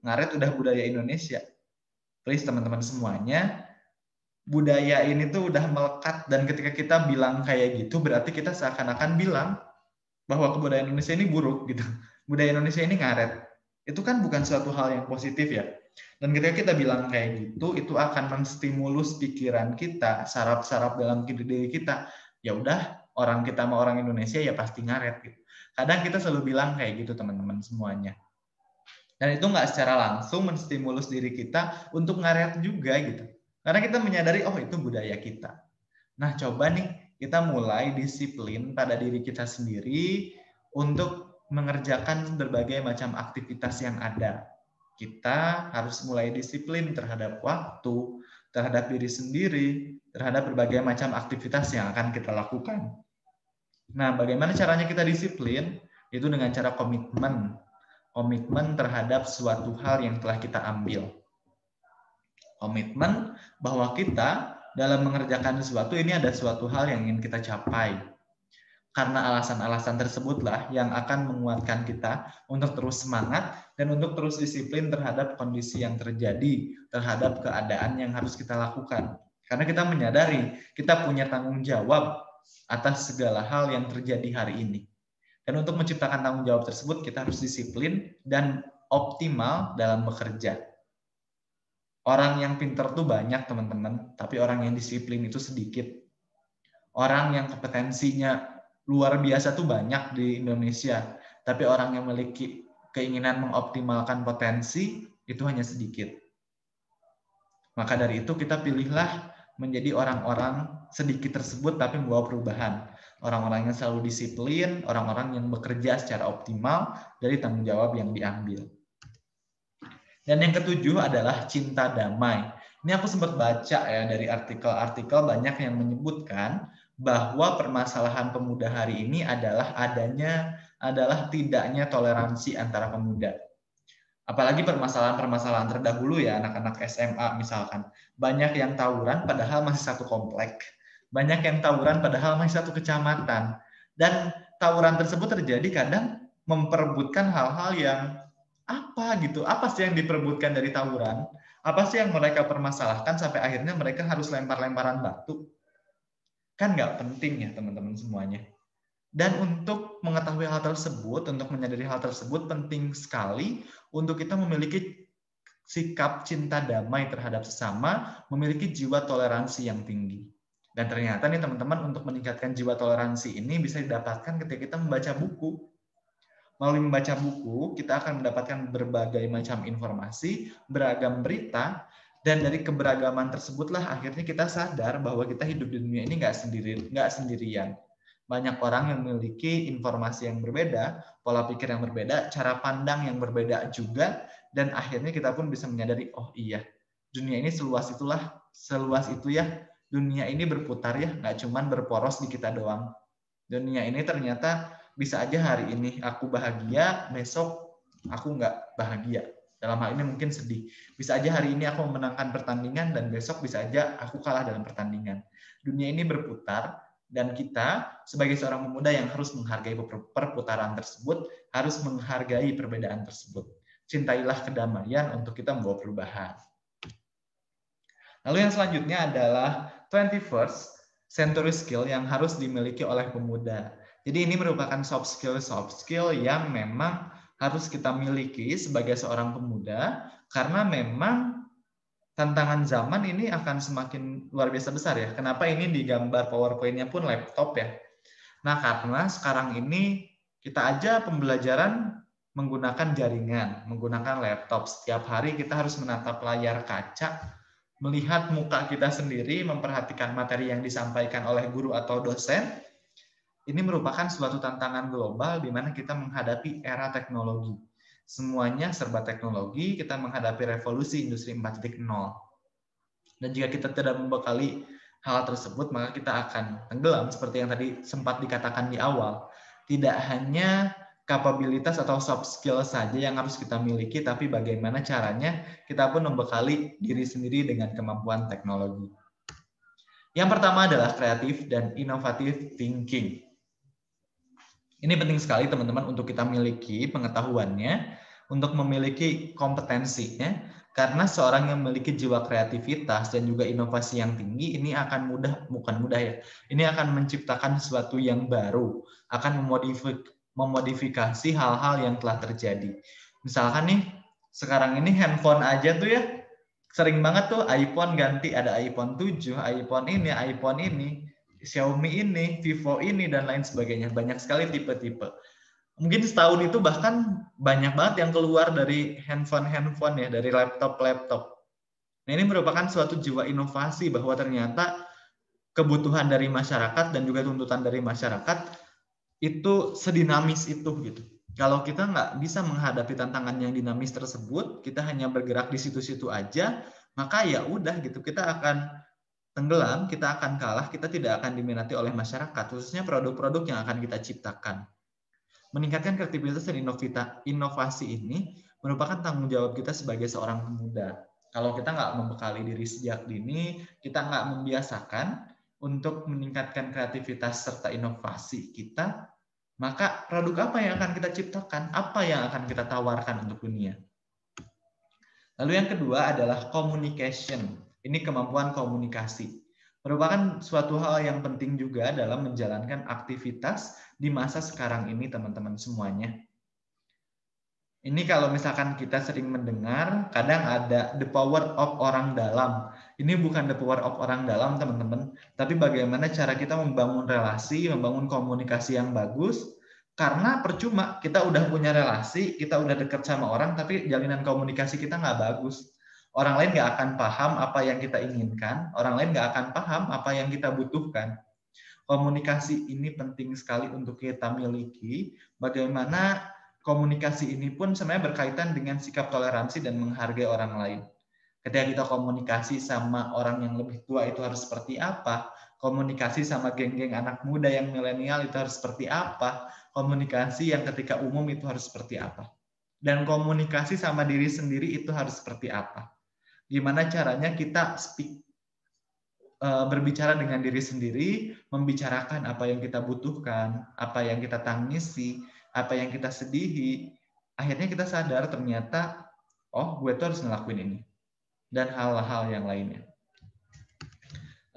A: ngaret udah budaya Indonesia. Please teman-teman semuanya, budaya ini tuh udah melekat, dan ketika kita bilang kayak gitu, berarti kita seakan-akan bilang bahwa kebudayaan Indonesia ini buruk gitu. Budaya Indonesia ini ngaret. Itu kan bukan suatu hal yang positif ya. Dan ketika kita bilang kayak gitu, itu akan menstimulus pikiran kita, saraf-saraf dalam diri kita. Ya udah, orang kita sama orang Indonesia ya pasti ngaret gitu. Kadang kita selalu bilang kayak gitu teman-teman semuanya. Dan itu nggak secara langsung menstimulus diri kita untuk ngaret juga gitu. Karena kita menyadari, oh itu budaya kita. Nah coba nih kita mulai disiplin pada diri kita sendiri untuk mengerjakan berbagai macam aktivitas yang ada. Kita harus mulai disiplin terhadap waktu, terhadap diri sendiri, terhadap berbagai macam aktivitas yang akan kita lakukan. Nah, bagaimana caranya kita disiplin? Itu dengan cara komitmen. Komitmen terhadap suatu hal yang telah kita ambil. Komitmen bahwa kita dalam mengerjakan sesuatu ini ada suatu hal yang ingin kita capai. Karena alasan-alasan tersebutlah yang akan menguatkan kita untuk terus semangat dan untuk terus disiplin terhadap kondisi yang terjadi, terhadap keadaan yang harus kita lakukan. Karena kita menyadari kita punya tanggung jawab atas segala hal yang terjadi hari ini. Dan untuk menciptakan tanggung jawab tersebut, kita harus disiplin dan optimal dalam bekerja. Orang yang pintar tuh banyak, teman-teman, tapi orang yang disiplin itu sedikit. Orang yang kompetensinya luar biasa tuh banyak di Indonesia, tapi orang yang memiliki keinginan mengoptimalkan potensi itu hanya sedikit. Maka dari itu kita pilihlah menjadi orang-orang sedikit tersebut tapi membawa perubahan. Orang-orang yang selalu disiplin, orang-orang yang bekerja secara optimal dari tanggung jawab yang diambil. Dan yang ketujuh adalah cinta damai. Ini aku sempat baca ya dari artikel-artikel banyak yang menyebutkan bahwa permasalahan pemuda hari ini adalah tidaknya toleransi antara pemuda. Apalagi permasalahan-permasalahan terdahulu ya, anak-anak SMA misalkan. Banyak yang tawuran padahal masih satu komplek. Banyak yang tawuran padahal masih satu kecamatan. Dan tawuran tersebut terjadi kadang memperebutkan hal-hal yang apa sih yang diperebutkan dari tawuran? Apa sih yang mereka permasalahkan sampai akhirnya mereka harus lempar-lemparan batu? Kan nggak penting ya teman-teman semuanya. Dan untuk mengetahui hal tersebut, untuk menyadari hal tersebut, penting sekali untuk kita memiliki sikap cinta damai terhadap sesama, memiliki jiwa toleransi yang tinggi. Dan ternyata nih teman-teman, untuk meningkatkan jiwa toleransi ini bisa didapatkan ketika kita membaca buku. Melalui membaca buku, kita akan mendapatkan berbagai macam informasi, beragam berita, dan dari keberagaman tersebutlah akhirnya kita sadar bahwa kita hidup di dunia ini nggak sendirian. Banyak orang yang memiliki informasi yang berbeda, pola pikir yang berbeda, cara pandang yang berbeda juga, dan akhirnya kita pun bisa menyadari, oh iya, dunia ini seluas itu ya, dunia ini berputar ya, nggak cuman berporos di kita doang. Dunia ini ternyata bisa aja hari ini aku bahagia, besok aku nggak bahagia. Dalam hal ini mungkin sedih. Bisa aja hari ini aku memenangkan pertandingan dan besok bisa aja aku kalah dalam pertandingan. Dunia ini berputar dan kita sebagai seorang pemuda yang harus menghargai perputaran tersebut, harus menghargai perbedaan tersebut. Cintailah kedamaian untuk kita membawa perubahan. Lalu yang selanjutnya adalah 21st century skill yang harus dimiliki oleh pemuda. Jadi ini merupakan soft skill yang memang harus kita miliki sebagai seorang pemuda, karena memang tantangan zaman ini akan semakin luar biasa besar ya. Kenapa ini di gambar PowerPoint-nya pun laptop ya? Nah, karena sekarang ini kita aja pembelajaran menggunakan jaringan, menggunakan laptop. Setiap hari kita harus menatap layar kaca, melihat muka kita sendiri, memperhatikan materi yang disampaikan oleh guru atau dosen. Ini merupakan suatu tantangan global di mana kita menghadapi era teknologi. Semuanya serba teknologi, kita menghadapi revolusi industri 4.0. Dan jika kita tidak membekali hal tersebut, maka kita akan tenggelam seperti yang tadi sempat dikatakan di awal. Tidak hanya kapabilitas atau soft skill saja yang harus kita miliki, tapi bagaimana caranya kita pun membekali diri sendiri dengan kemampuan teknologi. Yang pertama adalah kreatif dan inovatif thinking. Ini penting sekali teman-teman untuk kita miliki pengetahuannya, untuk memiliki kompetensinya, karena seorang yang memiliki jiwa kreativitas dan juga inovasi yang tinggi, ini akan ini akan menciptakan sesuatu yang baru, akan memodifikasi hal-hal yang telah terjadi. Misalkan nih, sekarang ini handphone aja tuh ya, sering banget tuh iPhone ganti, ada iPhone 7, iPhone ini, Xiaomi ini, Vivo ini, dan lain sebagainya. Banyak sekali tipe-tipe. Mungkin setahun itu bahkan banyak banget yang keluar dari handphone ya, dari laptop. Nah, ini merupakan suatu jiwa inovasi bahwa ternyata kebutuhan dari masyarakat dan juga tuntutan dari masyarakat itu sedinamis itu gitu. Kalau kita nggak bisa menghadapi tantangan yang dinamis tersebut, kita hanya bergerak di situ-situ aja, maka ya udah gitu, kita akan tenggelam, kita akan kalah, kita tidak akan diminati oleh masyarakat, khususnya produk-produk yang akan kita ciptakan. Meningkatkan kreativitas dan inovasi ini merupakan tanggung jawab kita sebagai seorang pemuda. Kalau kita nggak membekali diri sejak dini, kita nggak membiasakan untuk meningkatkan kreativitas serta inovasi kita, maka produk apa yang akan kita ciptakan? Apa yang akan kita tawarkan untuk dunia? Lalu yang kedua adalah communication. Ini kemampuan komunikasi. Merupakan suatu hal yang penting juga dalam menjalankan aktivitas di masa sekarang ini, teman-teman semuanya. Ini kalau misalkan kita sering mendengar, kadang ada the power of orang dalam. Ini bukan the power of orang dalam, teman-teman, tapi bagaimana cara kita membangun relasi, membangun komunikasi yang bagus, karena percuma kita udah punya relasi, kita udah dekat sama orang, tapi jalinan komunikasi kita nggak bagus. Orang lain nggak akan paham apa yang kita inginkan, orang lain nggak akan paham apa yang kita butuhkan. Komunikasi ini penting sekali untuk kita miliki. Bagaimana komunikasi ini pun sebenarnya berkaitan dengan sikap toleransi dan menghargai orang lain. Ketika kita komunikasi sama orang yang lebih tua itu harus seperti apa? Komunikasi sama geng-geng anak muda yang milenial itu harus seperti apa? Komunikasi yang ketika umum itu harus seperti apa? Dan komunikasi sama diri sendiri itu harus seperti apa? Gimana caranya kita berbicara dengan diri sendiri, membicarakan apa yang kita butuhkan, apa yang kita tangisi, apa yang kita sedihi. Akhirnya kita sadar ternyata, oh gue tuh harus ngelakuin ini. Dan hal-hal yang lainnya.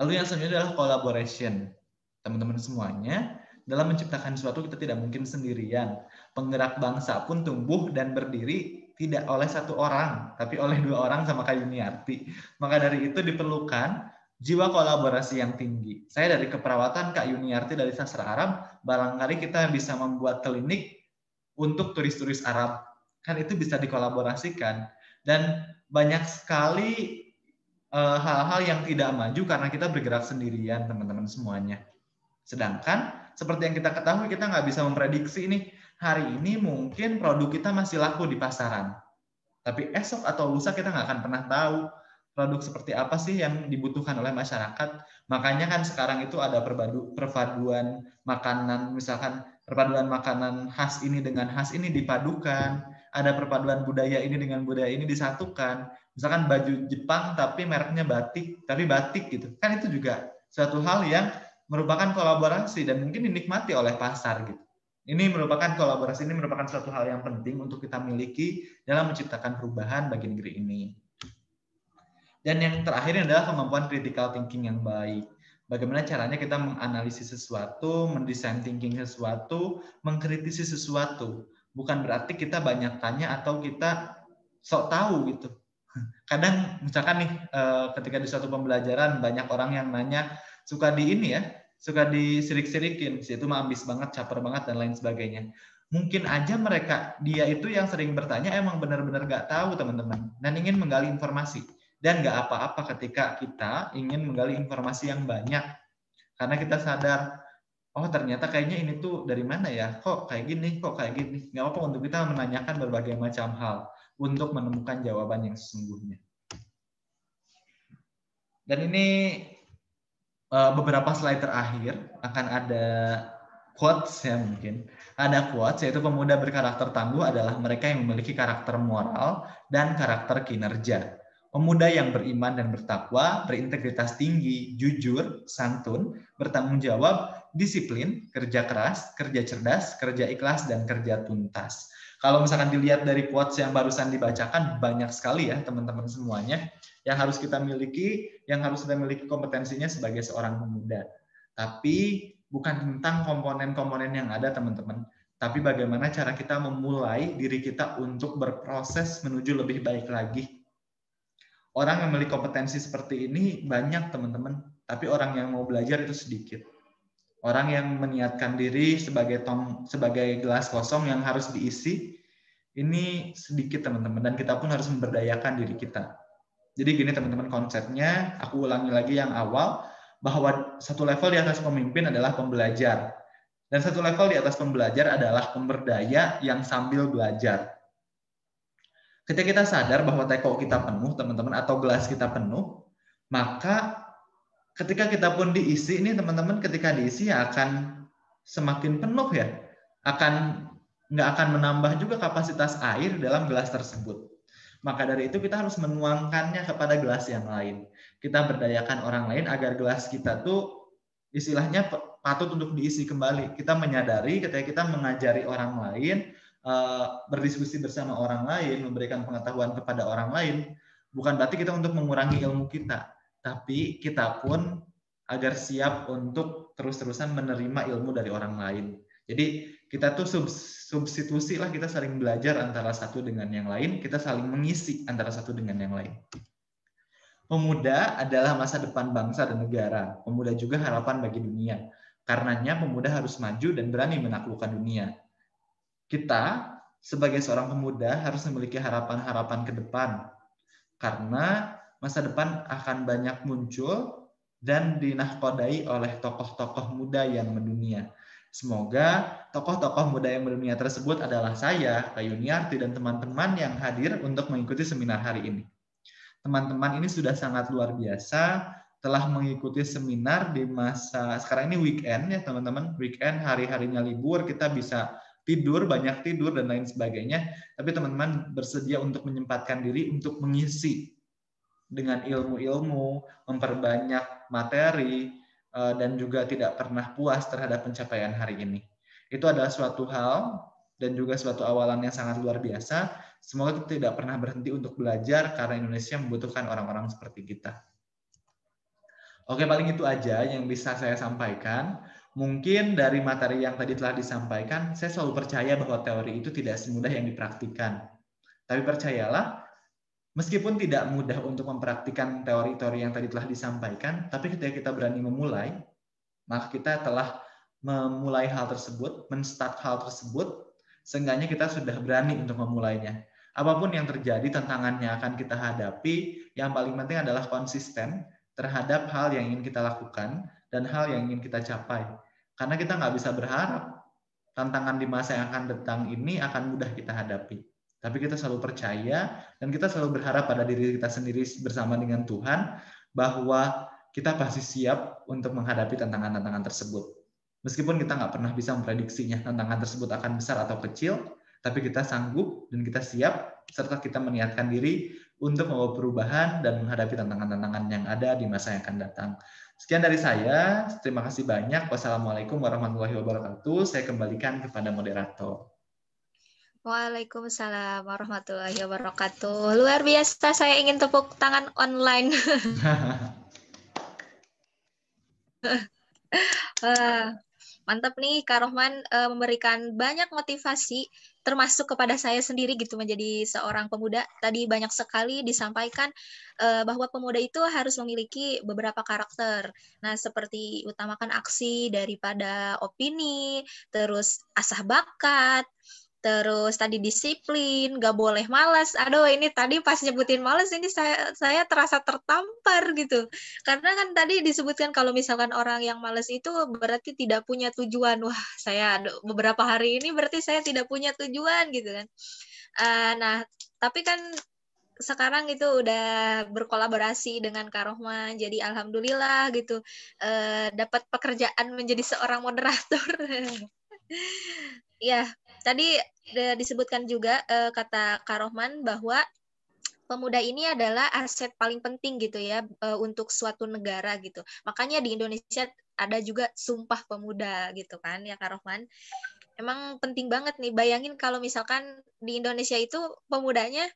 A: Lalu yang selanjutnya adalah collaboration. Teman-teman semuanya, dalam menciptakan sesuatu kita tidak mungkin sendirian. Penggerak bangsa pun tumbuh dan berdiri tidak oleh satu orang, tapi oleh 2 orang sama Kak Yuniarti. Maka dari itu diperlukan jiwa kolaborasi yang tinggi. Saya dari keperawatan, Kak Yuniarti dari sastra Arab, barangkali kita bisa membuat klinik untuk turis-turis Arab. Kan itu bisa dikolaborasikan. Dan banyak sekali hal-hal yang tidak maju karena kita bergerak sendirian, teman-teman semuanya. Sedangkan seperti yang kita ketahui, kita nggak bisa memprediksi nih, hari ini mungkin produk kita masih laku di pasaran. Tapi esok atau lusa kita nggak akan pernah tahu produk seperti apa sih yang dibutuhkan oleh masyarakat. Makanya kan sekarang itu ada perpaduan makanan, misalkan perpaduan makanan khas ini dengan khas ini dipadukan, ada perpaduan budaya ini dengan budaya ini disatukan. Misalkan baju Jepang tapi mereknya batik, tapi batik gitu. Kan itu juga suatu hal yang merupakan kolaborasi dan mungkin dinikmati oleh pasar gitu. Ini merupakan kolaborasi, ini merupakan suatu hal yang penting untuk kita miliki dalam menciptakan perubahan bagi negeri ini. Dan yang terakhir adalah kemampuan critical thinking yang baik. Bagaimana caranya kita menganalisis sesuatu, mendesain thinking sesuatu, mengkritisi sesuatu. Bukan berarti kita banyak tanya atau kita sok tahu gitu. Kadang misalkan nih ketika di suatu pembelajaran banyak orang yang nanya, suka di ini ya, suka disirik-sirikin, itu mah ambis banget, caper banget dan lain sebagainya. Mungkin aja dia itu yang sering bertanya emang benar-benar nggak tahu teman-teman dan ingin menggali informasi. Dan nggak apa-apa ketika kita ingin menggali informasi yang banyak karena kita sadar, oh ternyata kayaknya ini tuh dari mana ya, kok kayak gini, kok kayak gini. Nggak apa-apa untuk kita menanyakan berbagai macam hal untuk menemukan jawaban yang sesungguhnya. Dan ini beberapa slide terakhir akan ada quotes ya mungkin. Ada quotes yaitu pemuda berkarakter tangguh adalah mereka yang memiliki karakter moral dan karakter kinerja. Pemuda yang beriman dan bertakwa, berintegritas tinggi, jujur, santun, bertanggung jawab, disiplin, kerja keras, kerja cerdas, kerja ikhlas, dan kerja tuntas. Kalau misalkan dilihat dari quotes yang barusan dibacakan, banyak sekali ya teman-teman semuanya yang harus kita miliki, yang harus kita miliki kompetensinya sebagai seorang pemuda. Tapi bukan tentang komponen-komponen yang ada teman-teman, tapi bagaimana cara kita memulai diri kita untuk berproses menuju lebih baik lagi. Orang yang memiliki kompetensi seperti ini banyak teman-teman, tapi orang yang mau belajar itu sedikit. Orang yang meniatkan diri sebagai gelas kosong yang harus diisi, ini sedikit teman-teman, dan kita pun harus memberdayakan diri kita. Jadi gini teman-teman konsepnya, aku ulangi lagi yang awal, bahwa satu level di atas pemimpin adalah pembelajar. Dan satu level di atas pembelajar adalah pemberdaya yang sambil belajar. Ketika kita sadar bahwa teko kita penuh, teman-teman, atau gelas kita penuh, maka ketika kita pun diisi, ini teman-teman ketika diisi ya akan semakin penuh ya. Nggak akan menambah juga kapasitas air dalam gelas tersebut. Maka dari itu kita harus menuangkannya kepada gelas yang lain. Kita berdayakan orang lain agar gelas kita tuh istilahnya patut untuk diisi kembali. Kita menyadari ketika kita mengajari orang lain, berdiskusi bersama orang lain, memberikan pengetahuan kepada orang lain, bukan berarti kita untuk mengurangi ilmu kita, tapi kita pun agar siap untuk terus-terusan menerima ilmu dari orang lain. Jadi kita tuh substitusi lah, kita saling belajar antara satu dengan yang lain, kita saling mengisi antara satu dengan yang lain. Pemuda adalah masa depan bangsa dan negara. Pemuda juga harapan bagi dunia. Karenanya pemuda harus maju dan berani menaklukkan dunia. Kita sebagai seorang pemuda harus memiliki harapan-harapan ke depan. Karena masa depan akan banyak muncul dan dinahkodai oleh tokoh-tokoh muda yang mendunia. Semoga tokoh-tokoh muda yang mendunia tersebut adalah saya, Kak Yuniarti, dan teman-teman yang hadir untuk mengikuti seminar hari ini. Teman-teman ini sudah sangat luar biasa, telah mengikuti seminar di masa, sekarang ini weekend ya teman-teman, weekend, hari-harinya libur, kita bisa tidur, banyak tidur, dan lain sebagainya. Tapi teman-teman bersedia untuk menyempatkan diri untuk mengisi dengan ilmu-ilmu, memperbanyak materi, dan juga tidak pernah puas terhadap pencapaian hari ini. Itu adalah suatu hal dan juga suatu awalan yang sangat luar biasa. Semoga kita tidak pernah berhenti untuk belajar karena Indonesia membutuhkan orang-orang seperti kita. Oke, paling itu aja yang bisa saya sampaikan. Mungkin dari materi yang tadi telah disampaikan, saya selalu percaya bahwa teori itu tidak semudah yang dipraktikkan. Tapi percayalah, meskipun tidak mudah untuk mempraktikkan teori-teori yang tadi telah disampaikan, tapi ketika kita berani memulai, maka kita telah memulai hal tersebut, men-start hal tersebut, seenggaknya kita sudah berani untuk memulainya. Apapun yang terjadi, tantangannya akan kita hadapi, yang paling penting adalah konsisten terhadap hal yang ingin kita lakukan dan hal yang ingin kita capai. Karena kita nggak bisa berharap tantangan di masa yang akan datang ini akan mudah kita hadapi. Tapi kita selalu percaya dan kita selalu berharap pada diri kita sendiri bersama dengan Tuhan bahwa kita pasti siap untuk menghadapi tantangan-tantangan tersebut. Meskipun kita nggak pernah bisa memprediksinya tantangan tersebut akan besar atau kecil, tapi kita sanggup dan kita siap serta kita meniatkan diri untuk membawa perubahan dan menghadapi tantangan-tantangan yang ada di masa yang akan datang. Sekian dari saya. Terima kasih banyak. Wassalamualaikum warahmatullahi wabarakatuh. Saya kembalikan kepada moderator.
B: Waalaikumsalam warahmatullahi wabarakatuh. Luar biasa, saya ingin tepuk tangan online. Mantap nih, Kak Rohman memberikan banyak motivasi, termasuk kepada saya sendiri gitu menjadi seorang pemuda. Tadi banyak sekali disampaikan bahwa pemuda itu harus memiliki beberapa karakter. Nah, seperti utamakan aksi daripada opini, terus asah bakat, terus tadi disiplin, gak boleh malas. Aduh, ini tadi pas nyebutin malas, ini saya terasa tertampar gitu. Karena kan tadi disebutkan kalau misalkan orang yang malas itu berarti tidak punya tujuan. Wah, saya beberapa hari ini berarti saya tidak punya tujuan gitu kan. Nah, tapi kan sekarang itu udah berkolaborasi dengan Kak Rohman, jadi alhamdulillah gitu dapat pekerjaan menjadi seorang moderator. Ya, tadi disebutkan juga kata Kak Rohman bahwa pemuda ini adalah aset paling penting gitu ya untuk suatu negara gitu. Makanya di Indonesia ada juga Sumpah Pemuda gitu kan ya Kak Rohman. Emang penting banget nih, bayangin kalau misalkan di Indonesia itu pemudanya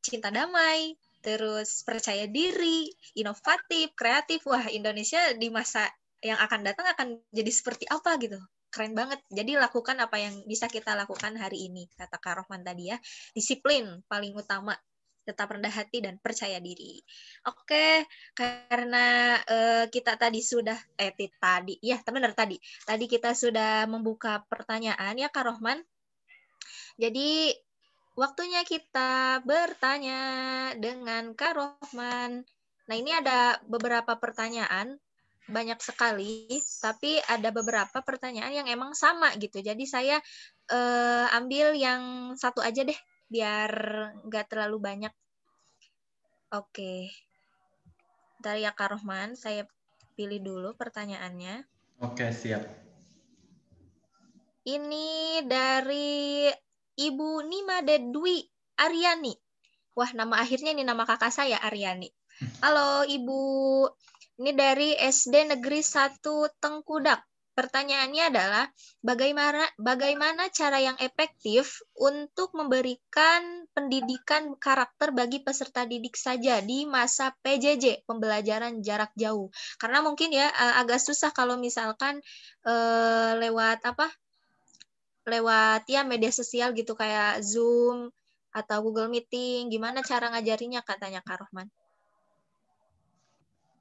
B: cinta damai, terus percaya diri, inovatif, kreatif. Wah, Indonesia di masa yang akan datang akan jadi seperti apa gitu. Keren banget. Jadi lakukan apa yang bisa kita lakukan hari ini, kata Kak Rohman tadi ya. Disiplin paling utama, tetap rendah hati dan percaya diri. Oke, karena kita tadi sudah tadi kita sudah membuka pertanyaan ya Kak Rohman. Jadi waktunya kita bertanya dengan Kak Rohman. Nah, ini ada beberapa pertanyaan, banyak sekali, tapi ada beberapa pertanyaan yang emang sama gitu. Jadi saya ambil yang satu aja deh, biar nggak terlalu banyak. Oke. Bentar ya Kak Rohman, saya pilih dulu pertanyaannya.
A: Oke, siap.
B: Ini dari Ibu Nimade Dwi Aryani. Wah, nama akhirnya ini nama kakak saya, Aryani. Halo Ibu, ini dari SD Negeri 1 Tengkudak. Pertanyaannya adalah, bagaimana cara yang efektif untuk memberikan pendidikan karakter bagi peserta didik saja di masa PJJ, pembelajaran jarak jauh? Karena mungkin ya agak susah kalau misalkan lewat ya media sosial gitu kayak Zoom atau Google Meeting. Gimana cara ngajarinya katanya Kak Rohman?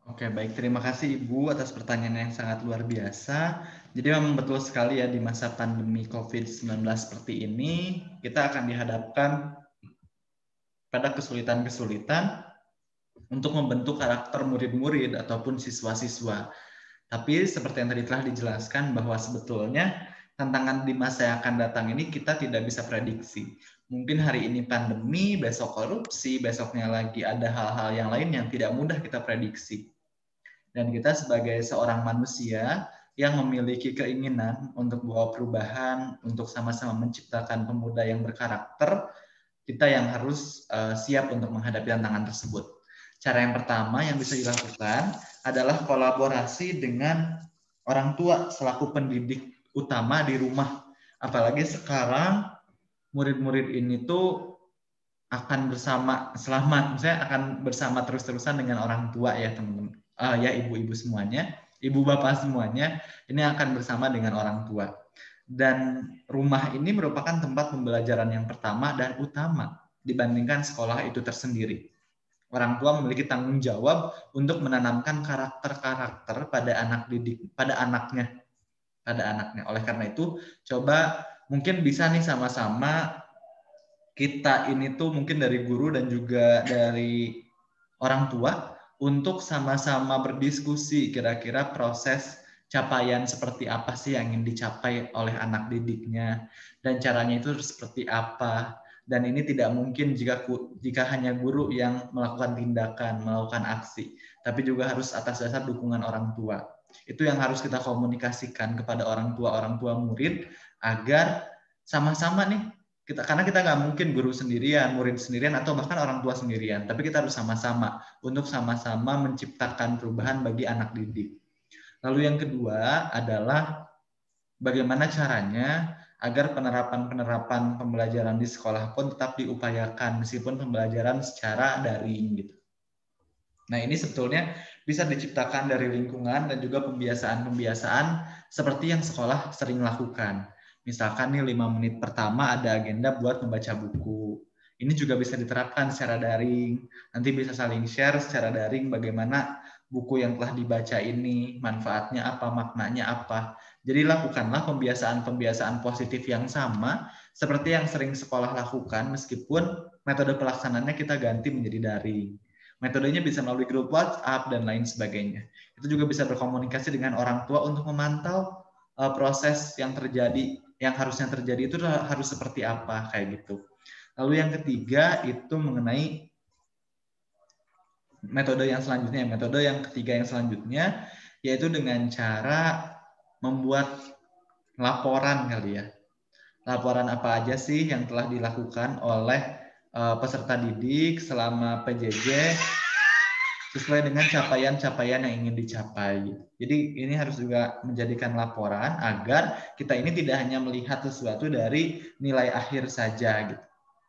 A: Oke, baik. Terima kasih Ibu atas pertanyaan yang sangat luar biasa. Jadi memang betul sekali ya di masa pandemi COVID-19 seperti ini, kita akan dihadapkan pada kesulitan-kesulitan untuk membentuk karakter murid-murid ataupun siswa-siswa. Tapi seperti yang tadi telah dijelaskan bahwa sebetulnya tantangan di masa yang akan datang ini kita tidak bisa prediksi. Mungkin hari ini pandemi, besok korupsi, besoknya lagi ada hal-hal yang lain yang tidak mudah kita prediksi. Dan kita sebagai seorang manusia yang memiliki keinginan untuk membawa perubahan, untuk sama-sama menciptakan pemuda yang berkarakter, kita yang harus siap untuk menghadapi tantangan tersebut. Cara yang pertama yang bisa dilakukan adalah kolaborasi dengan orang tua selaku pendidik utama di rumah. Apalagi sekarang murid-murid ini tuh akan akan bersama terus-terusan dengan orang tua ya teman-teman. Ya ibu-ibu semuanya, ibu bapak semuanya, ini akan bersama dengan orang tua. Dan rumah ini merupakan tempat pembelajaran yang pertama dan utama dibandingkan sekolah itu tersendiri. Orang tua memiliki tanggung jawab untuk menanamkan karakter-karakter pada anak didik, pada anaknya. Oleh karena itu, coba mungkin bisa nih sama-sama kita ini tuh mungkin dari guru dan juga dari orang tua untuk sama-sama berdiskusi kira-kira proses capaian seperti apa sih yang ingin dicapai oleh anak didiknya dan caranya itu seperti apa. Dan ini tidak mungkin jika hanya guru yang melakukan tindakan, melakukan aksi, tapi juga harus atas dasar dukungan orang tua. Itu yang harus kita komunikasikan kepada orang tua murid agar sama-sama nih karena kita nggak mungkin guru sendirian, murid sendirian, atau bahkan orang tua sendirian, tapi kita harus sama-sama untuk sama-sama menciptakan perubahan bagi anak didik. Lalu yang kedua adalah bagaimana caranya agar penerapan pembelajaran di sekolah pun tetap diupayakan meskipun pembelajaran secara daring gitu. Nah, ini sebetulnya bisa diciptakan dari lingkungan dan juga pembiasaan-pembiasaan seperti yang sekolah sering lakukan. Misalkan nih 5 menit pertama ada agenda buat membaca buku. Ini juga bisa diterapkan secara daring. Nanti bisa saling share secara daring bagaimana buku yang telah dibaca ini, manfaatnya apa, maknanya apa. Jadi lakukanlah pembiasaan-pembiasaan positif yang sama seperti yang sering sekolah lakukan meskipun metode pelaksanaannya kita ganti menjadi daring. Metodenya bisa melalui grup WhatsApp dan lain sebagainya. Itu juga bisa berkomunikasi dengan orang tua untuk memantau proses yang terjadi, yang harusnya terjadi itu harus seperti apa, kayak gitu. Lalu yang ketiga itu mengenai metode yang ketiga yang selanjutnya, yaitu dengan cara membuat laporan kali ya. Laporan apa aja sih yang telah dilakukan oleh peserta didik selama PJJ sesuai dengan capaian-capaian yang ingin dicapai. Jadi ini harus juga menjadikan laporan agar kita ini tidak hanya melihat sesuatu dari nilai akhir saja gitu.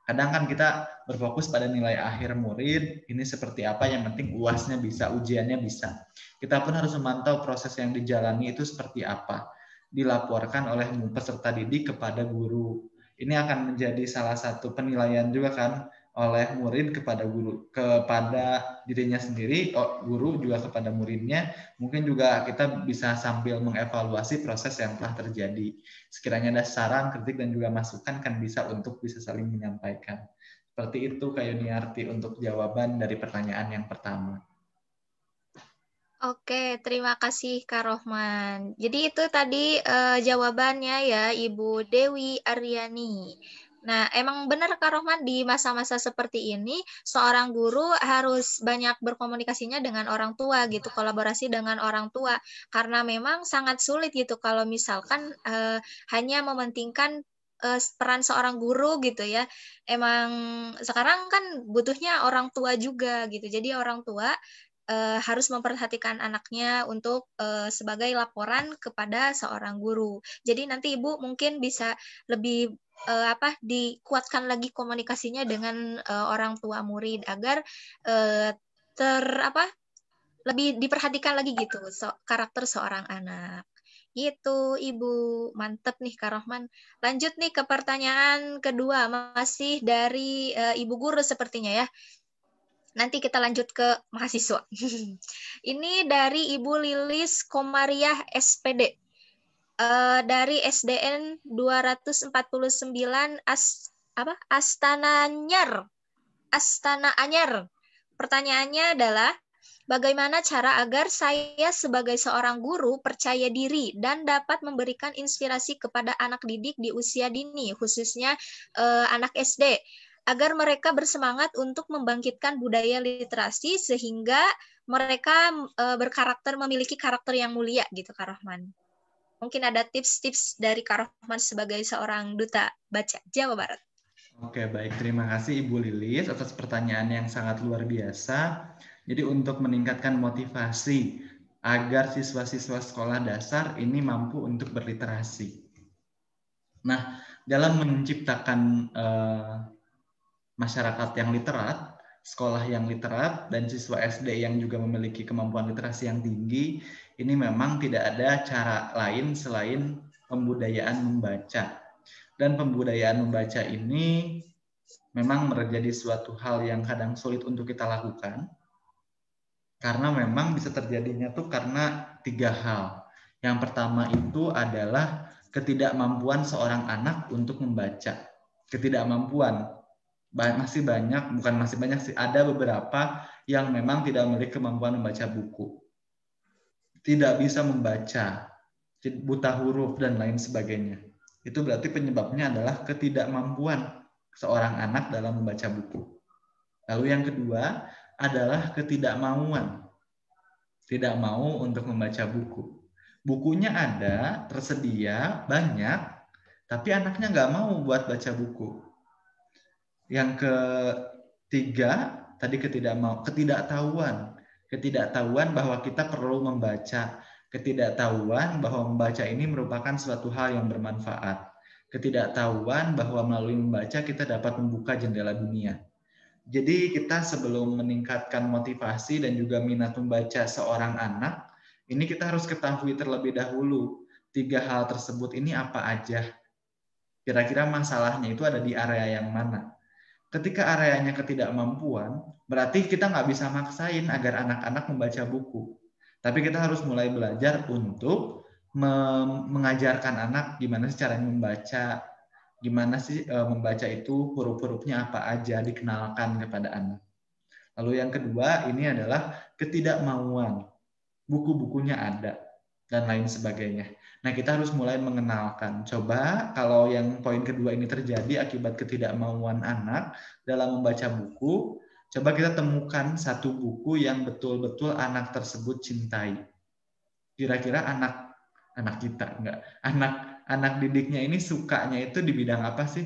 A: Kadang kan kita berfokus pada nilai akhir murid, ini seperti apa, yang penting UAS-nya bisa, ujiannya bisa. Kita pun harus memantau proses yang dijalani itu seperti apa. Dilaporkan oleh peserta didik kepada guru. Ini akan menjadi salah satu penilaian juga kan oleh murid kepada guru, kepada dirinya sendiri, guru juga kepada muridnya. Mungkin juga kita bisa sambil mengevaluasi proses yang telah terjadi. Sekiranya ada saran, kritik, dan juga masukan kan bisa saling menyampaikan. Seperti itu Kak Yuniarti untuk jawaban dari pertanyaan yang pertama.
B: Oke, terima kasih Kak Rohman. Jadi itu tadi jawabannya ya Ibu Dewi Aryani. Nah, emang benar Kak Rohman, di masa-masa seperti ini seorang guru harus banyak berkomunikasinya dengan orang tua gitu, kolaborasi dengan orang tua, karena memang sangat sulit gitu kalau misalkan hanya mementingkan peran seorang guru gitu ya. Emang sekarang kan butuhnya orang tua juga gitu. Jadi orang tua harus memperhatikan anaknya untuk sebagai laporan kepada seorang guru. Jadi nanti Ibu mungkin bisa lebih dikuatkan lagi komunikasinya dengan orang tua murid agar lebih diperhatikan lagi gitu karakter seorang anak. Gitu Ibu, mantep nih Kak Rohman. Lanjut nih ke pertanyaan kedua, masih dari Ibu Guru sepertinya ya. Nanti kita lanjut ke mahasiswa. Ini dari Ibu Lilis Komariah SPD. Dari SDN 249 Astana Anyar. Pertanyaannya adalah, bagaimana cara agar saya sebagai seorang guru percaya diri dan dapat memberikan inspirasi kepada anak didik di usia dini, khususnya anak SD, agar mereka bersemangat untuk membangkitkan budaya literasi sehingga mereka memiliki karakter yang mulia gitu Kak Rohman. Mungkin ada tips-tips dari Kak Rohman sebagai seorang duta baca Jawa Barat.
A: Oke, baik. Terima kasih Ibu Lilis atas pertanyaan yang sangat luar biasa. Jadi untuk meningkatkan motivasi agar siswa-siswa sekolah dasar ini mampu untuk berliterasi. Nah, dalam menciptakan masyarakat yang literat, sekolah yang literat, dan siswa SD yang juga memiliki kemampuan literasi yang tinggi, ini memang tidak ada cara lain selain pembudayaan membaca. Dan pembudayaan membaca ini memang menjadi suatu hal yang kadang sulit untuk kita lakukan, karena memang bisa terjadinya tuh karena 3 hal. Yang pertama itu adalah ketidakmampuan seorang anak untuk membaca. Ketidakmampuan. Masih banyak, bukan masih banyak sih, ada beberapa yang memang tidak memiliki kemampuan membaca buku. Tidak bisa membaca, buta huruf, dan lain sebagainya. Itu berarti penyebabnya adalah ketidakmampuan seorang anak dalam membaca buku. Lalu yang kedua adalah ketidakmauan. Tidak mau untuk membaca buku. Bukunya ada, tersedia, banyak, tapi anaknya nggak mau buat baca buku. Yang ketiga, tadi ketidaktahuan. Ketidaktahuan bahwa kita perlu membaca. Ketidaktahuan bahwa membaca ini merupakan suatu hal yang bermanfaat. Ketidaktahuan bahwa melalui membaca kita dapat membuka jendela dunia. Jadi kita sebelum meningkatkan motivasi dan juga minat membaca seorang anak, ini kita harus ketahui terlebih dahulu 3 hal tersebut ini apa aja. Kira-kira masalahnya itu ada di area yang mana. Ketika areanya ketidakmampuan, berarti kita nggak bisa maksain agar anak-anak membaca buku. Tapi kita harus mulai belajar untuk mengajarkan anak gimana sih caranya membaca, gimana sih membaca itu, huruf-hurufnya apa aja, dikenalkan kepada anak. Lalu yang kedua ini adalah ketidakmauan. Buku-bukunya ada, dan lain sebagainya. Nah, kita harus mulai mengenalkan. Coba kalau yang poin kedua ini terjadi akibat ketidakmauan anak dalam membaca buku, coba kita temukan satu buku yang betul-betul anak tersebut cintai. Kira-kira anak kita enggak, anak didiknya ini sukanya itu di bidang apa sih?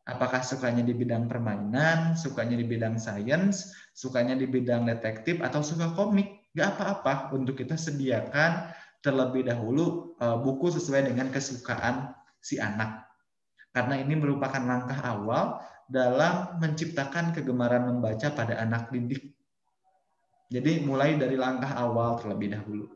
A: Apakah sukanya di bidang permainan, sukanya di bidang sains, sukanya di bidang detektif, atau suka komik? Nggak apa-apa, untuk kita sediakan terlebih dahulu buku sesuai dengan kesukaan si anak. Karena ini merupakan langkah awal dalam menciptakan kegemaran membaca pada anak didik. Jadi mulai dari langkah awal terlebih dahulu.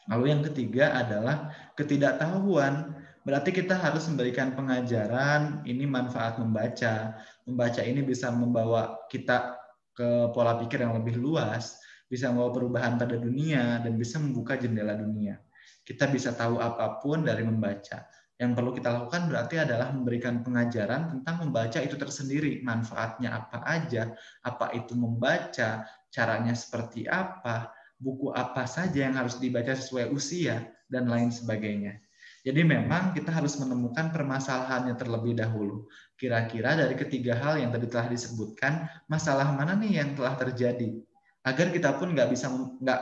A: Lalu yang ketiga adalah ketidaktahuan. Berarti kita harus memberikan pengajaran, ini manfaat membaca. Membaca ini bisa membawa kita ke pola pikir yang lebih luas, bisa membawa perubahan pada dunia, dan bisa membuka jendela dunia. Kita bisa tahu apapun dari membaca. Yang perlu kita lakukan berarti adalah memberikan pengajaran tentang membaca itu tersendiri. Manfaatnya apa aja, apa itu membaca, caranya seperti apa, buku apa saja yang harus dibaca sesuai usia, dan lain sebagainya. Jadi memang kita harus menemukan permasalahannya terlebih dahulu. Kira-kira dari ketiga hal yang tadi telah disebutkan, masalah mana nih yang telah terjadi? Agar kita pun nggak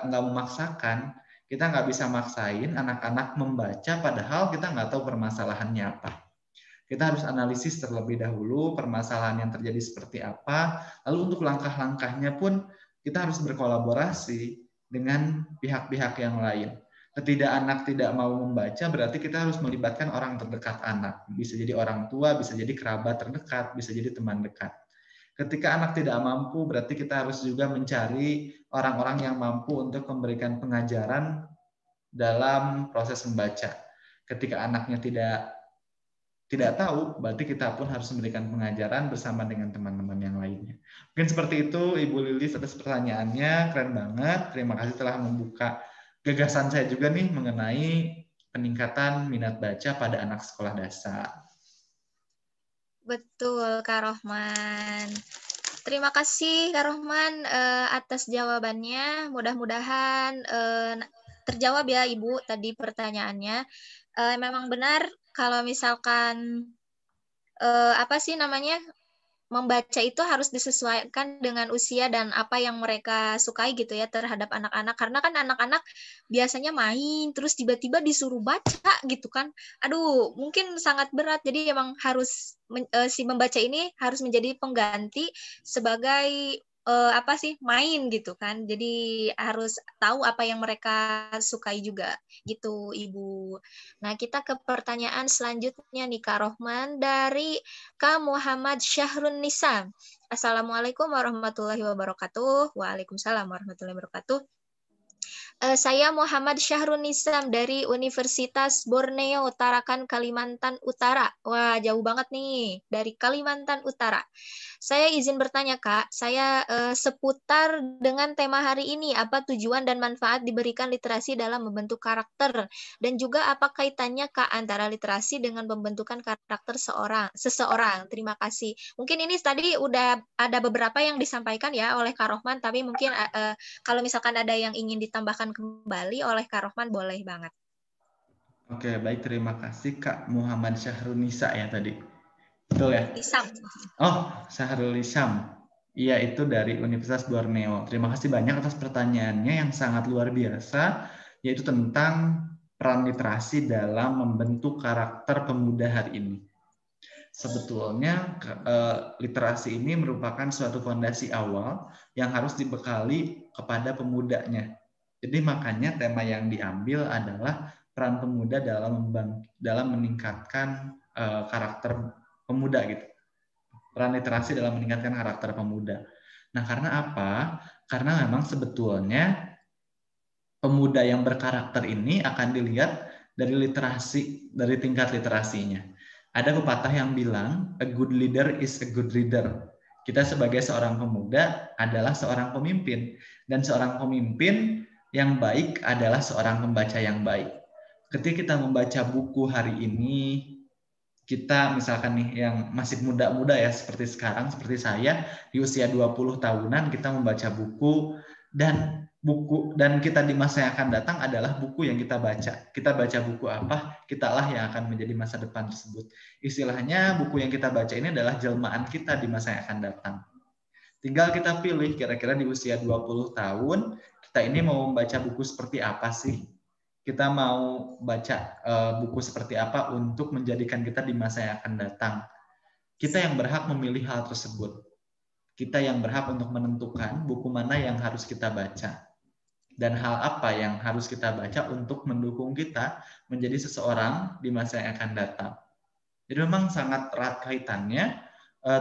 A: memaksakan, kita nggak bisa maksain anak-anak membaca padahal kita nggak tahu permasalahannya apa. Kita harus analisis terlebih dahulu permasalahan yang terjadi seperti apa, lalu untuk langkah-langkahnya pun kita harus berkolaborasi dengan pihak-pihak yang lain. Anak tidak mau membaca berarti kita harus melibatkan orang terdekat anak. Bisa jadi orang tua, bisa jadi kerabat terdekat, bisa jadi teman dekat. Ketika anak tidak mampu berarti kita harus juga mencari orang-orang yang mampu untuk memberikan pengajaran dalam proses membaca. Ketika anaknya tidak tahu, berarti kita pun harus memberikan pengajaran bersama dengan teman-teman yang lainnya. Mungkin seperti itu, Ibu Lilis, atas pertanyaannya. Keren banget. Terima kasih telah membuka gagasan saya juga nih mengenai peningkatan minat baca pada anak sekolah dasar.
B: Betul, Kak Rohman. Terima kasih, Kak Rohman, atas jawabannya. Mudah-mudahan terjawab ya, Ibu, tadi pertanyaannya. Memang benar kalau misalkan membaca itu harus disesuaikan dengan usia dan apa yang mereka sukai gitu ya terhadap anak-anak, karena kan anak-anak biasanya main terus tiba-tiba disuruh baca gitu kan, aduh mungkin sangat berat. Jadi emang harus si membaca ini harus menjadi pengganti sebagai main gitu kan. Jadi harus tahu apa yang mereka sukai juga gitu, Ibu. Nah, kita ke pertanyaan selanjutnya nih, Kak Rohman, dari Kak Muhammad Syahrun Nisa. Assalamualaikum warahmatullahi wabarakatuh. Waalaikumsalam warahmatullahi wabarakatuh. Saya Muhammad Syahrul Nisam dari Universitas Borneo, Tarakan, Kalimantan Utara. Wah, jauh banget nih dari Kalimantan Utara. Saya izin bertanya, Kak. Saya seputar dengan tema hari ini, apa tujuan dan manfaat diberikan literasi dalam membentuk karakter, dan juga apa kaitannya, Kak, antara literasi dengan pembentukan karakter seseorang. Terima kasih. Mungkin ini tadi udah ada beberapa yang disampaikan ya oleh Kak Rohman, tapi mungkin kalau misalkan ada yang ingin ditambahkan kembali oleh Kak Rohman, boleh banget.
A: Oke, baik. Terima kasih Kak Muhammad Syahrul Nisa ya tadi. Betul ya?
B: Isam.
A: Oh, Syahrul Nisa. Iya, itu dari Universitas Borneo. Terima kasih banyak atas pertanyaannya yang sangat luar biasa, yaitu tentang peran literasi dalam membentuk karakter pemuda hari ini. Sebetulnya literasi ini merupakan suatu fondasi awal yang harus dibekali kepada pemudanya. Jadi makanya tema yang diambil adalah peran pemuda dalam meningkatkan karakter pemuda gitu. Peran literasi dalam meningkatkan karakter pemuda. Nah, karena apa? Karena memang sebetulnya pemuda yang berkarakter ini akan dilihat dari literasi, dari tingkat literasinya. Ada pepatah yang bilang, a good leader is a good reader. Kita sebagai seorang pemuda adalah seorang pemimpin, dan seorang pemimpin yang baik adalah seorang pembaca yang baik. Ketika kita membaca buku hari ini, kita misalkan nih yang masih muda-muda ya seperti sekarang, seperti saya di usia 20 tahunan kita membaca buku dan kita di masa yang akan datang adalah buku yang kita baca. Kita baca buku apa, kitalah yang akan menjadi masa depan tersebut. Istilahnya buku yang kita baca ini adalah jelmaan kita di masa yang akan datang. Tinggal kita pilih kira-kira di usia 20 tahun kita ini mau membaca buku seperti apa sih? Kita mau baca buku seperti apa untuk menjadikan kita di masa yang akan datang. Kita yang berhak memilih hal tersebut. Kita yang berhak untuk menentukan buku mana yang harus kita baca. Dan hal apa yang harus kita baca untuk mendukung kita menjadi seseorang di masa yang akan datang. Jadi memang sangat erat kaitannya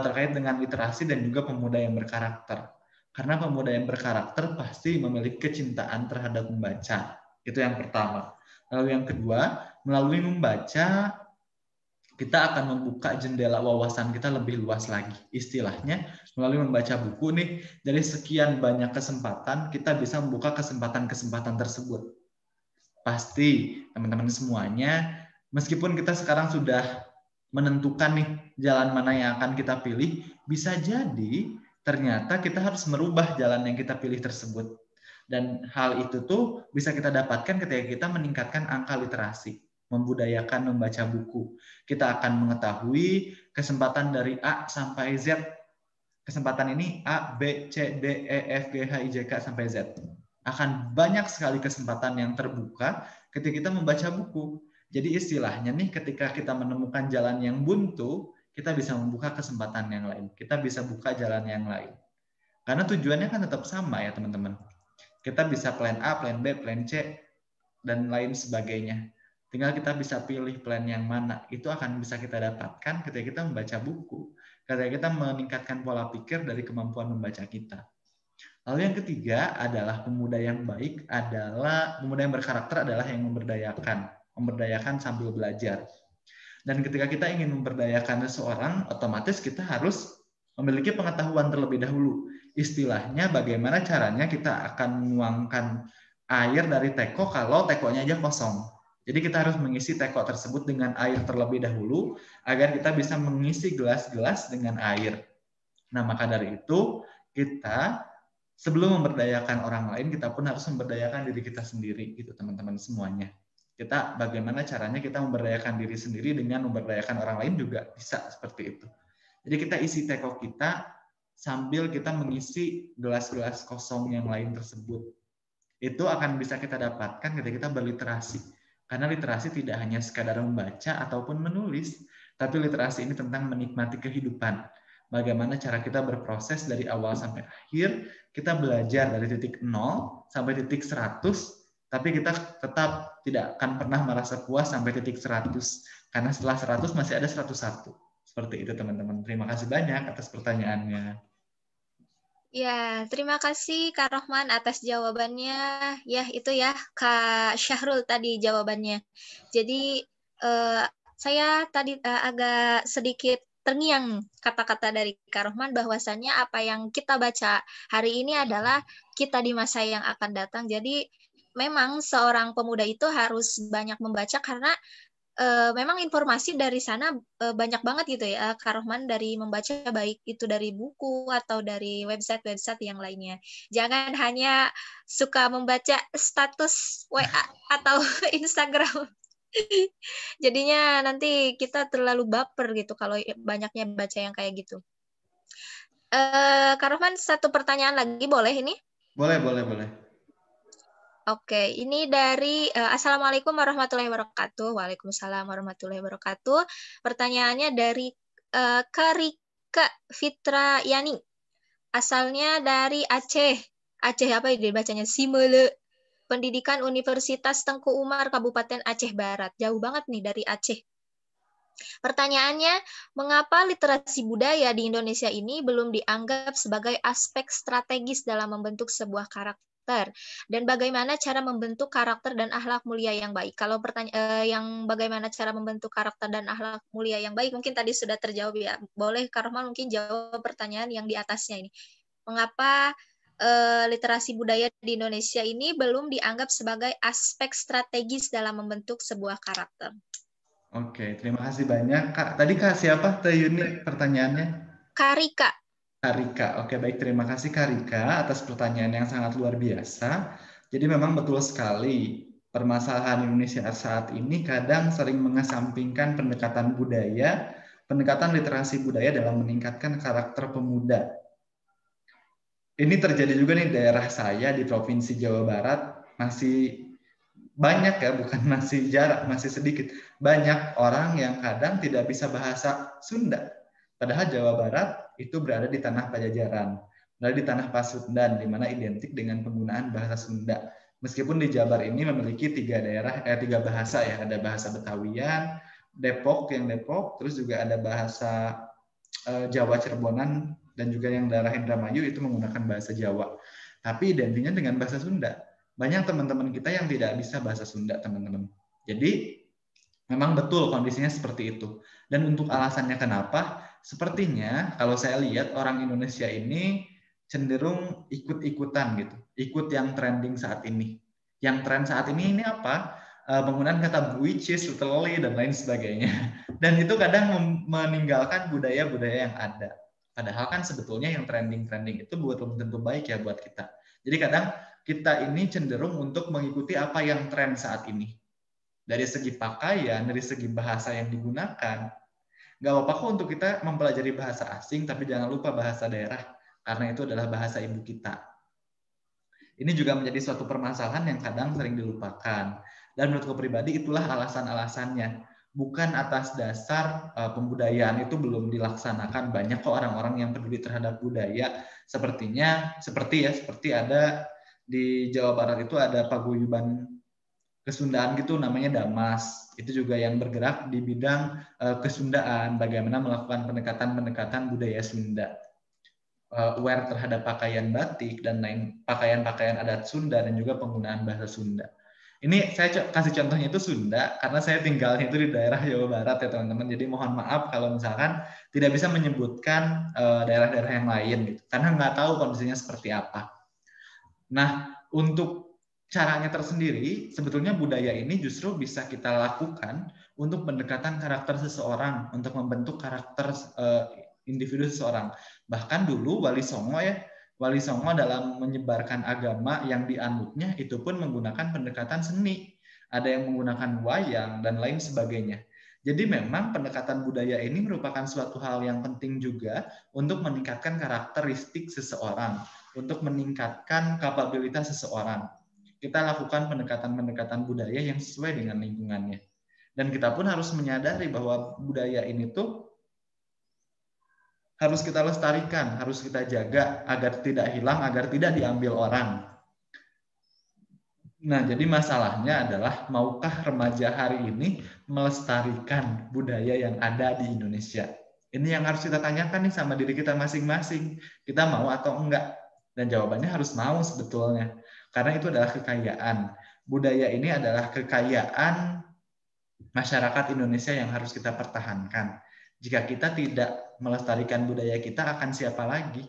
A: terkait dengan literasi dan juga pemuda yang berkarakter. Karena pemuda yang berkarakter pasti memiliki kecintaan terhadap membaca. Itu yang pertama. Lalu yang kedua, melalui membaca, kita akan membuka jendela wawasan kita lebih luas lagi. Istilahnya, melalui membaca buku nih, dari sekian banyak kesempatan, kita bisa membuka kesempatan-kesempatan tersebut. Pasti, teman-teman semuanya, meskipun kita sekarang sudah menentukan nih jalan mana yang akan kita pilih, bisa jadi ternyata kita harus merubah jalan yang kita pilih tersebut. Dan hal itu tuh bisa kita dapatkan ketika kita meningkatkan angka literasi, membudayakan membaca buku. Kita akan mengetahui kesempatan dari A sampai Z. Kesempatan ini A, B, C, D, E, F, G, H, I, J, K sampai Z. Akan banyak sekali kesempatan yang terbuka ketika kita membaca buku. Jadi istilahnya nih ketika kita menemukan jalan yang buntu, kita bisa membuka kesempatan yang lain. Kita bisa buka jalan yang lain. Karena tujuannya kan tetap sama ya teman-teman. Kita bisa plan A, plan B, plan C, dan lain sebagainya. Tinggal kita bisa pilih plan yang mana. Itu akan bisa kita dapatkan ketika kita membaca buku. Ketika kita meningkatkan pola pikir dari kemampuan membaca kita. Lalu yang ketiga adalah pemuda yang baik adalah, pemuda yang berkarakter adalah yang memberdayakan sambil belajar. Dan ketika kita ingin memberdayakan seseorang, otomatis kita harus memiliki pengetahuan terlebih dahulu. Istilahnya bagaimana caranya kita akan menuangkan air dari teko kalau tekonya aja kosong. Jadi kita harus mengisi teko tersebut dengan air terlebih dahulu agar kita bisa mengisi gelas-gelas dengan air. Nah, maka dari itu kita sebelum memberdayakan orang lain, kita pun harus memberdayakan diri kita sendiri, gitu teman-teman semuanya. Kita bagaimana caranya kita memberdayakan diri sendiri dengan memberdayakan orang lain juga bisa seperti itu. Jadi kita isi teko kita sambil kita mengisi gelas-gelas kosong yang lain tersebut. Itu akan bisa kita dapatkan ketika kita berliterasi. Karena literasi tidak hanya sekadar membaca ataupun menulis, tapi literasi ini tentang menikmati kehidupan. Bagaimana cara kita berproses dari awal sampai akhir, kita belajar dari titik 0 sampai titik 100, tapi kita tetap tidak akan pernah merasa puas sampai titik 100. Karena setelah 100 masih ada 101. Seperti itu teman-teman. Terima kasih banyak atas pertanyaannya.
B: Ya, terima kasih Kak Rohman atas jawabannya. Ya, itu ya Kak Syahrul tadi jawabannya. Jadi saya tadi agak sedikit terngiang kata-kata dari Kak Rohman bahwasannya apa yang kita baca hari ini adalah kita di masa yang akan datang. Jadi memang seorang pemuda itu harus banyak membaca karena memang informasi dari sana banyak banget gitu ya, Kak Rohman, dari membaca baik itu dari buku atau dari website-website yang lainnya. Jangan hanya suka membaca status WA atau Instagram. Jadinya nanti kita terlalu baper gitu kalau banyaknya baca yang kayak gitu. Kak Rohman, satu pertanyaan lagi boleh ini?
A: Boleh, boleh, boleh.
B: Oke, ini dari Assalamualaikum warahmatullahi wabarakatuh. Waalaikumsalam warahmatullahi wabarakatuh. Pertanyaannya dari Karika Fitra Yani. Asalnya dari Aceh. Aceh apa ini bacanya? Simele. Pendidikan Universitas Tengku Umar, Kabupaten Aceh Barat. Jauh banget nih dari Aceh. Pertanyaannya, mengapa literasi budaya di Indonesia ini belum dianggap sebagai aspek strategis dalam membentuk sebuah karakter? Dan bagaimana cara membentuk karakter dan akhlak mulia yang baik? Kalau yang bagaimana cara membentuk karakter dan akhlak mulia yang baik, mungkin tadi sudah terjawab ya. Boleh Kak Rohman mungkin jawab pertanyaan yang di atasnya ini. Mengapa literasi budaya di Indonesia ini belum dianggap sebagai aspek strategis dalam membentuk sebuah karakter?
A: Oke, terima kasih banyak. Kak, tadi Kak siapa Teh Yuni pertanyaannya?
B: Karika.
A: Karika. Oke, baik. Terima kasih Karika atas pertanyaan yang sangat luar biasa. Jadi memang betul sekali permasalahan Indonesia saat ini kadang sering mengesampingkan pendekatan budaya, pendekatan literasi budaya dalam meningkatkan karakter pemuda. Ini terjadi juga nih daerah saya di Provinsi Jawa Barat, masih banyak ya, bukan masih jarak, masih sedikit. Banyak orang yang kadang tidak bisa bahasa Sunda. Padahal Jawa Barat itu berada di tanah Pajajaran, berada di tanah Pasundan, di mana identik dengan penggunaan bahasa Sunda. Meskipun di Jabar ini memiliki tiga bahasa ya, ada bahasa Betawian, Depok yang Depok, terus juga ada bahasa Jawa Cirebonan, dan juga yang daerah Indramayu itu menggunakan bahasa Jawa. Tapi identiknya dengan bahasa Sunda. Banyak teman-teman kita yang tidak bisa bahasa Sunda, teman-teman. Jadi memang betul kondisinya seperti itu. Dan untuk alasannya kenapa, sepertinya kalau saya lihat orang Indonesia ini cenderung ikut-ikutan gitu. Ikut yang trending saat ini. Yang tren saat ini apa? Penggunaan kata which is, literally, dan lain sebagainya. Dan itu kadang meninggalkan budaya-budaya yang ada. Padahal kan sebetulnya yang trending-trending itu belum tentu baik ya buat kita. Jadi kadang kita ini cenderung untuk mengikuti apa yang tren saat ini. Dari segi pakaian, dari segi bahasa yang digunakan. Nggak apa-apa kok untuk kita mempelajari bahasa asing, tapi jangan lupa bahasa daerah, karena itu adalah bahasa ibu kita. Ini juga menjadi suatu permasalahan yang kadang sering dilupakan. Dan menurutku pribadi itulah alasan-alasannya. Bukan atas dasar pembudayaan itu belum dilaksanakan. Banyak kok orang-orang yang peduli terhadap budaya. Seperti ada di Jawa Barat itu ada paguyuban Kesundaan gitu namanya Damas. Itu juga yang bergerak di bidang kesundaan, bagaimana melakukan pendekatan-pendekatan budaya Sunda. Aware terhadap pakaian batik dan lain pakaian-pakaian adat Sunda dan juga penggunaan bahasa Sunda. Ini saya kasih contohnya itu Sunda karena saya tinggalnya itu di daerah Jawa Barat ya teman-teman. Jadi mohon maaf kalau misalkan tidak bisa menyebutkan daerah-daerah yang lain gitu karena nggak tahu kondisinya seperti apa. Nah, untuk caranya tersendiri, sebetulnya budaya ini justru bisa kita lakukan untuk pendekatan karakter seseorang, untuk membentuk karakter individu seseorang. Bahkan dulu Wali Songo dalam menyebarkan agama yang dianutnya itu pun menggunakan pendekatan seni. Ada yang menggunakan wayang dan lain sebagainya. Jadi memang pendekatan budaya ini merupakan suatu hal yang penting juga untuk meningkatkan karakteristik seseorang, untuk meningkatkan kapabilitas seseorang. Kita lakukan pendekatan-pendekatan budaya yang sesuai dengan lingkungannya. Dan kita pun harus menyadari bahwa budaya ini tuh harus kita lestarikan, harus kita jaga agar tidak hilang, agar tidak diambil orang. Nah, jadi masalahnya adalah maukah remaja hari ini melestarikan budaya yang ada di Indonesia? Ini yang harus kita tanyakan nih sama diri kita masing-masing. Kita mau atau enggak? Dan jawabannya harus mau sebetulnya. Karena itu adalah kekayaan. Budaya ini adalah kekayaan masyarakat Indonesia yang harus kita pertahankan. Jika kita tidak melestarikan budaya kita, akan siapa lagi?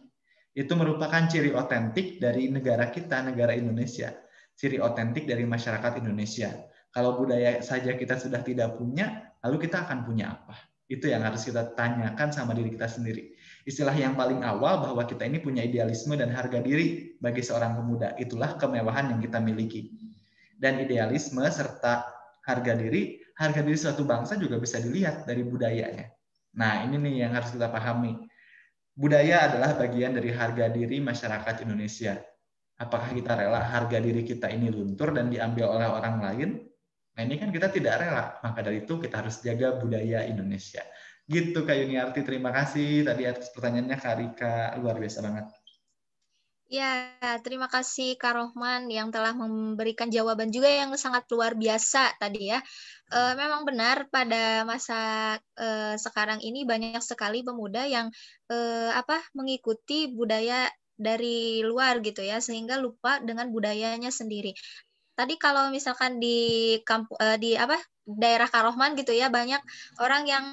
A: Itu merupakan ciri otentik dari negara kita, negara Indonesia. Ciri otentik dari masyarakat Indonesia. Kalau budaya saja kita sudah tidak punya, lalu kita akan punya apa? Itu yang harus kita tanyakan sama diri kita sendiri. Istilah yang paling awal bahwa kita ini punya idealisme dan harga diri bagi seorang pemuda. Itulah kemewahan yang kita miliki. Dan idealisme serta harga diri suatu bangsa juga bisa dilihat dari budayanya. Nah, ini nih yang harus kita pahami. Budaya adalah bagian dari harga diri masyarakat Indonesia. Apakah kita rela harga diri kita ini luntur dan diambil oleh orang lain? Nah, ini kan kita tidak rela. Maka dari itu kita harus jaga budaya Indonesia. Gitu Kak Yuniarti, terima kasih tadi atas pertanyaannya Kak Rika, luar biasa banget.
B: Ya, terima kasih Kak Rohman yang telah memberikan jawaban juga yang sangat luar biasa tadi ya. Memang benar pada masa sekarang ini banyak sekali pemuda yang mengikuti budaya dari luar gitu ya, sehingga lupa dengan budayanya sendiri. Tadi kalau misalkan di daerah Kak Rohman gitu ya, banyak orang yang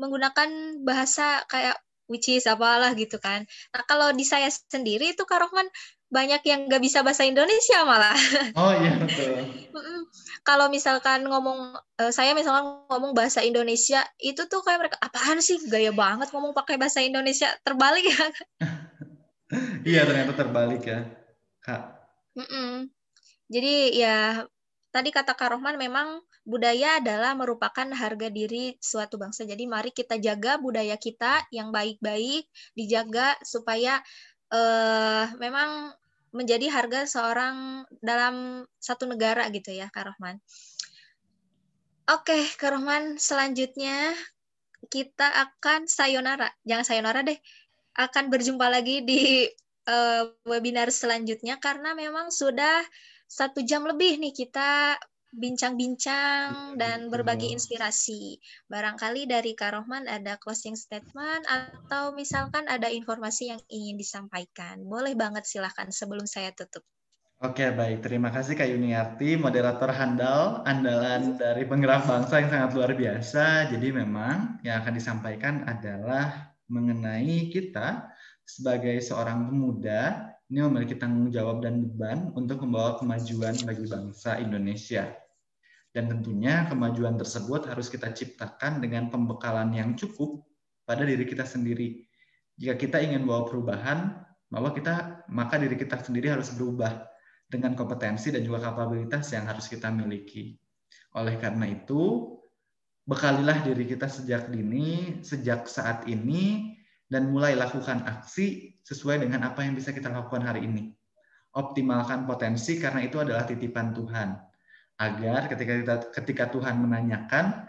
B: menggunakan bahasa kayak which is apalah gitu kan. Nah, kalau di saya sendiri itu Kak Rohman banyak yang nggak bisa bahasa Indonesia malah.
A: Oh iya, betul.
B: Kalau misalkan saya misalkan ngomong bahasa Indonesia, itu tuh kayak mereka, apaan sih gaya banget ngomong pakai bahasa Indonesia, terbalik ya.
A: Iya, ternyata terbalik ya, Kak.
B: Jadi ya tadi kata Kak Rohman, memang budaya adalah merupakan harga diri suatu bangsa. Jadi mari kita jaga budaya kita yang baik-baik, dijaga supaya memang menjadi harga seorang dalam satu negara gitu ya, Kak Rohman. Oke, Kak Rohman, selanjutnya kita akan sayonara. Jangan sayonara deh. Akan berjumpa lagi di webinar selanjutnya karena memang sudah 1 jam lebih nih kita bincang-bincang dan berbagi inspirasi. Barangkali dari Kak Rohman ada closing statement atau misalkan ada informasi yang ingin disampaikan. Boleh banget, silahkan sebelum saya tutup.
A: Oke, baik. Terima kasih Kak Yuniarti, moderator handal, andalan dari penggerak bangsa yang sangat luar biasa. Jadi memang yang akan disampaikan adalah mengenai kita sebagai seorang pemuda, ini memiliki tanggung jawab dan beban untuk membawa kemajuan bagi bangsa Indonesia. Dan tentunya kemajuan tersebut harus kita ciptakan dengan pembekalan yang cukup pada diri kita sendiri. Jika kita ingin bawa perubahan, maka diri kita sendiri harus berubah dengan kompetensi dan juga kapabilitas yang harus kita miliki. Oleh karena itu, bekalilah diri kita sejak dini, sejak saat ini, dan mulai lakukan aksi sesuai dengan apa yang bisa kita lakukan hari ini. Optimalkan potensi karena itu adalah titipan Tuhan. Agar ketika Tuhan menanyakan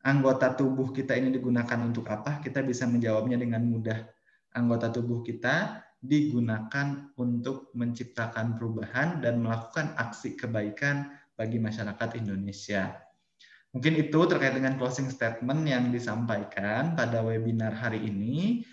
A: anggota tubuh kita ini digunakan untuk apa, kita bisa menjawabnya dengan mudah. Anggota tubuh kita digunakan untuk menciptakan perubahan dan melakukan aksi kebaikan bagi masyarakat Indonesia. Mungkin itu terkait dengan closing statement yang disampaikan pada webinar hari ini.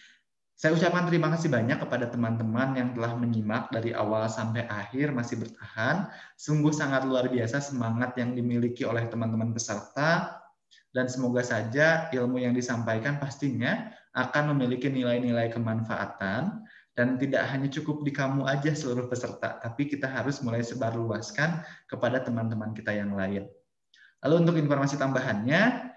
A: Saya ucapkan terima kasih banyak kepada teman-teman yang telah menyimak dari awal sampai akhir, masih bertahan. Sungguh sangat luar biasa semangat yang dimiliki oleh teman-teman peserta, dan semoga saja ilmu yang disampaikan pastinya akan memiliki nilai-nilai kemanfaatan, dan tidak hanya cukup di kamu aja seluruh peserta, tapi kita harus mulai sebarluaskan kepada teman-teman kita yang lain. Lalu untuk informasi tambahannya,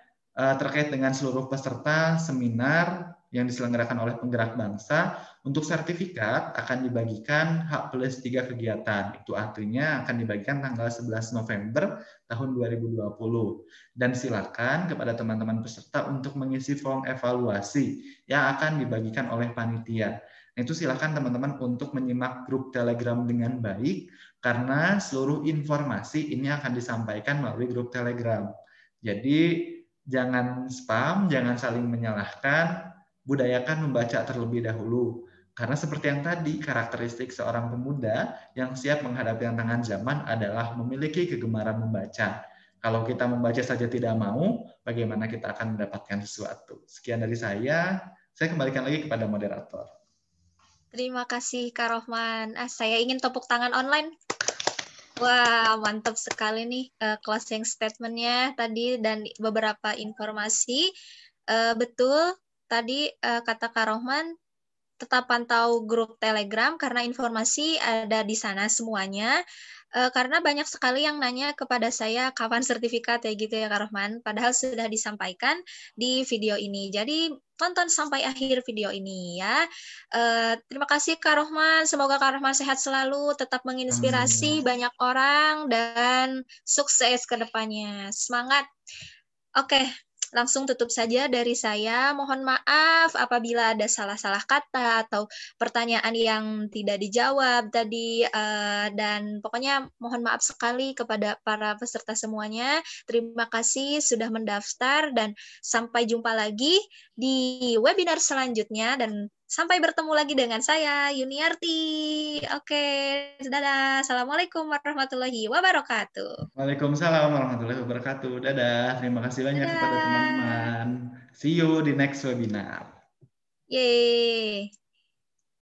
A: terkait dengan seluruh peserta seminar yang diselenggarakan oleh penggerak bangsa, untuk sertifikat akan dibagikan H+3 kegiatan. Itu artinya akan dibagikan tanggal 11 November tahun 2020. Dan silakan kepada teman-teman peserta untuk mengisi form evaluasi yang akan dibagikan oleh panitia. Itu silakan teman-teman untuk menyimak grup Telegram dengan baik, karena seluruh informasi ini akan disampaikan melalui grup Telegram. Jadi jangan spam, jangan saling menyalahkan, budayakan membaca terlebih dahulu. Karena seperti yang tadi, karakteristik seorang pemuda yang siap menghadapi tantangan zaman adalah memiliki kegemaran membaca. Kalau kita membaca saja tidak mau, bagaimana kita akan mendapatkan sesuatu? Sekian dari saya kembalikan lagi kepada moderator.
B: Terima kasih Kak Rohman. Saya ingin tepuk tangan online. Wah, mantap sekali nih closing statement-nya tadi dan beberapa informasi. Betul, tadi kata Kak Rohman, tetap pantau grup Telegram karena informasi ada di sana semuanya. Karena banyak sekali yang nanya kepada saya kapan sertifikat ya gitu ya Kak Rohman. Padahal sudah disampaikan di video ini. Jadi tonton sampai akhir video ini ya. Terima kasih Kak Rohman. Semoga Kak Rohman sehat selalu, tetap menginspirasi
A: Amin.
B: banyak orang dan sukses ke depannya. Semangat. Oke, langsung tutup saja dari saya. Mohon maaf apabila ada salah-salah kata atau pertanyaan yang tidak dijawab tadi. Dan pokoknya mohon maaf sekali kepada para peserta semuanya. Terima kasih sudah mendaftar dan sampai jumpa lagi di webinar selanjutnya. Dan sampai bertemu lagi dengan saya, Yuniarti. Oke, dadah. Assalamualaikum warahmatullahi wabarakatuh.
A: Waalaikumsalam warahmatullahi wabarakatuh. Dadah. Terima kasih banyak kepada
B: Dadah.
A: teman-teman. See you di next webinar.
B: Yeay.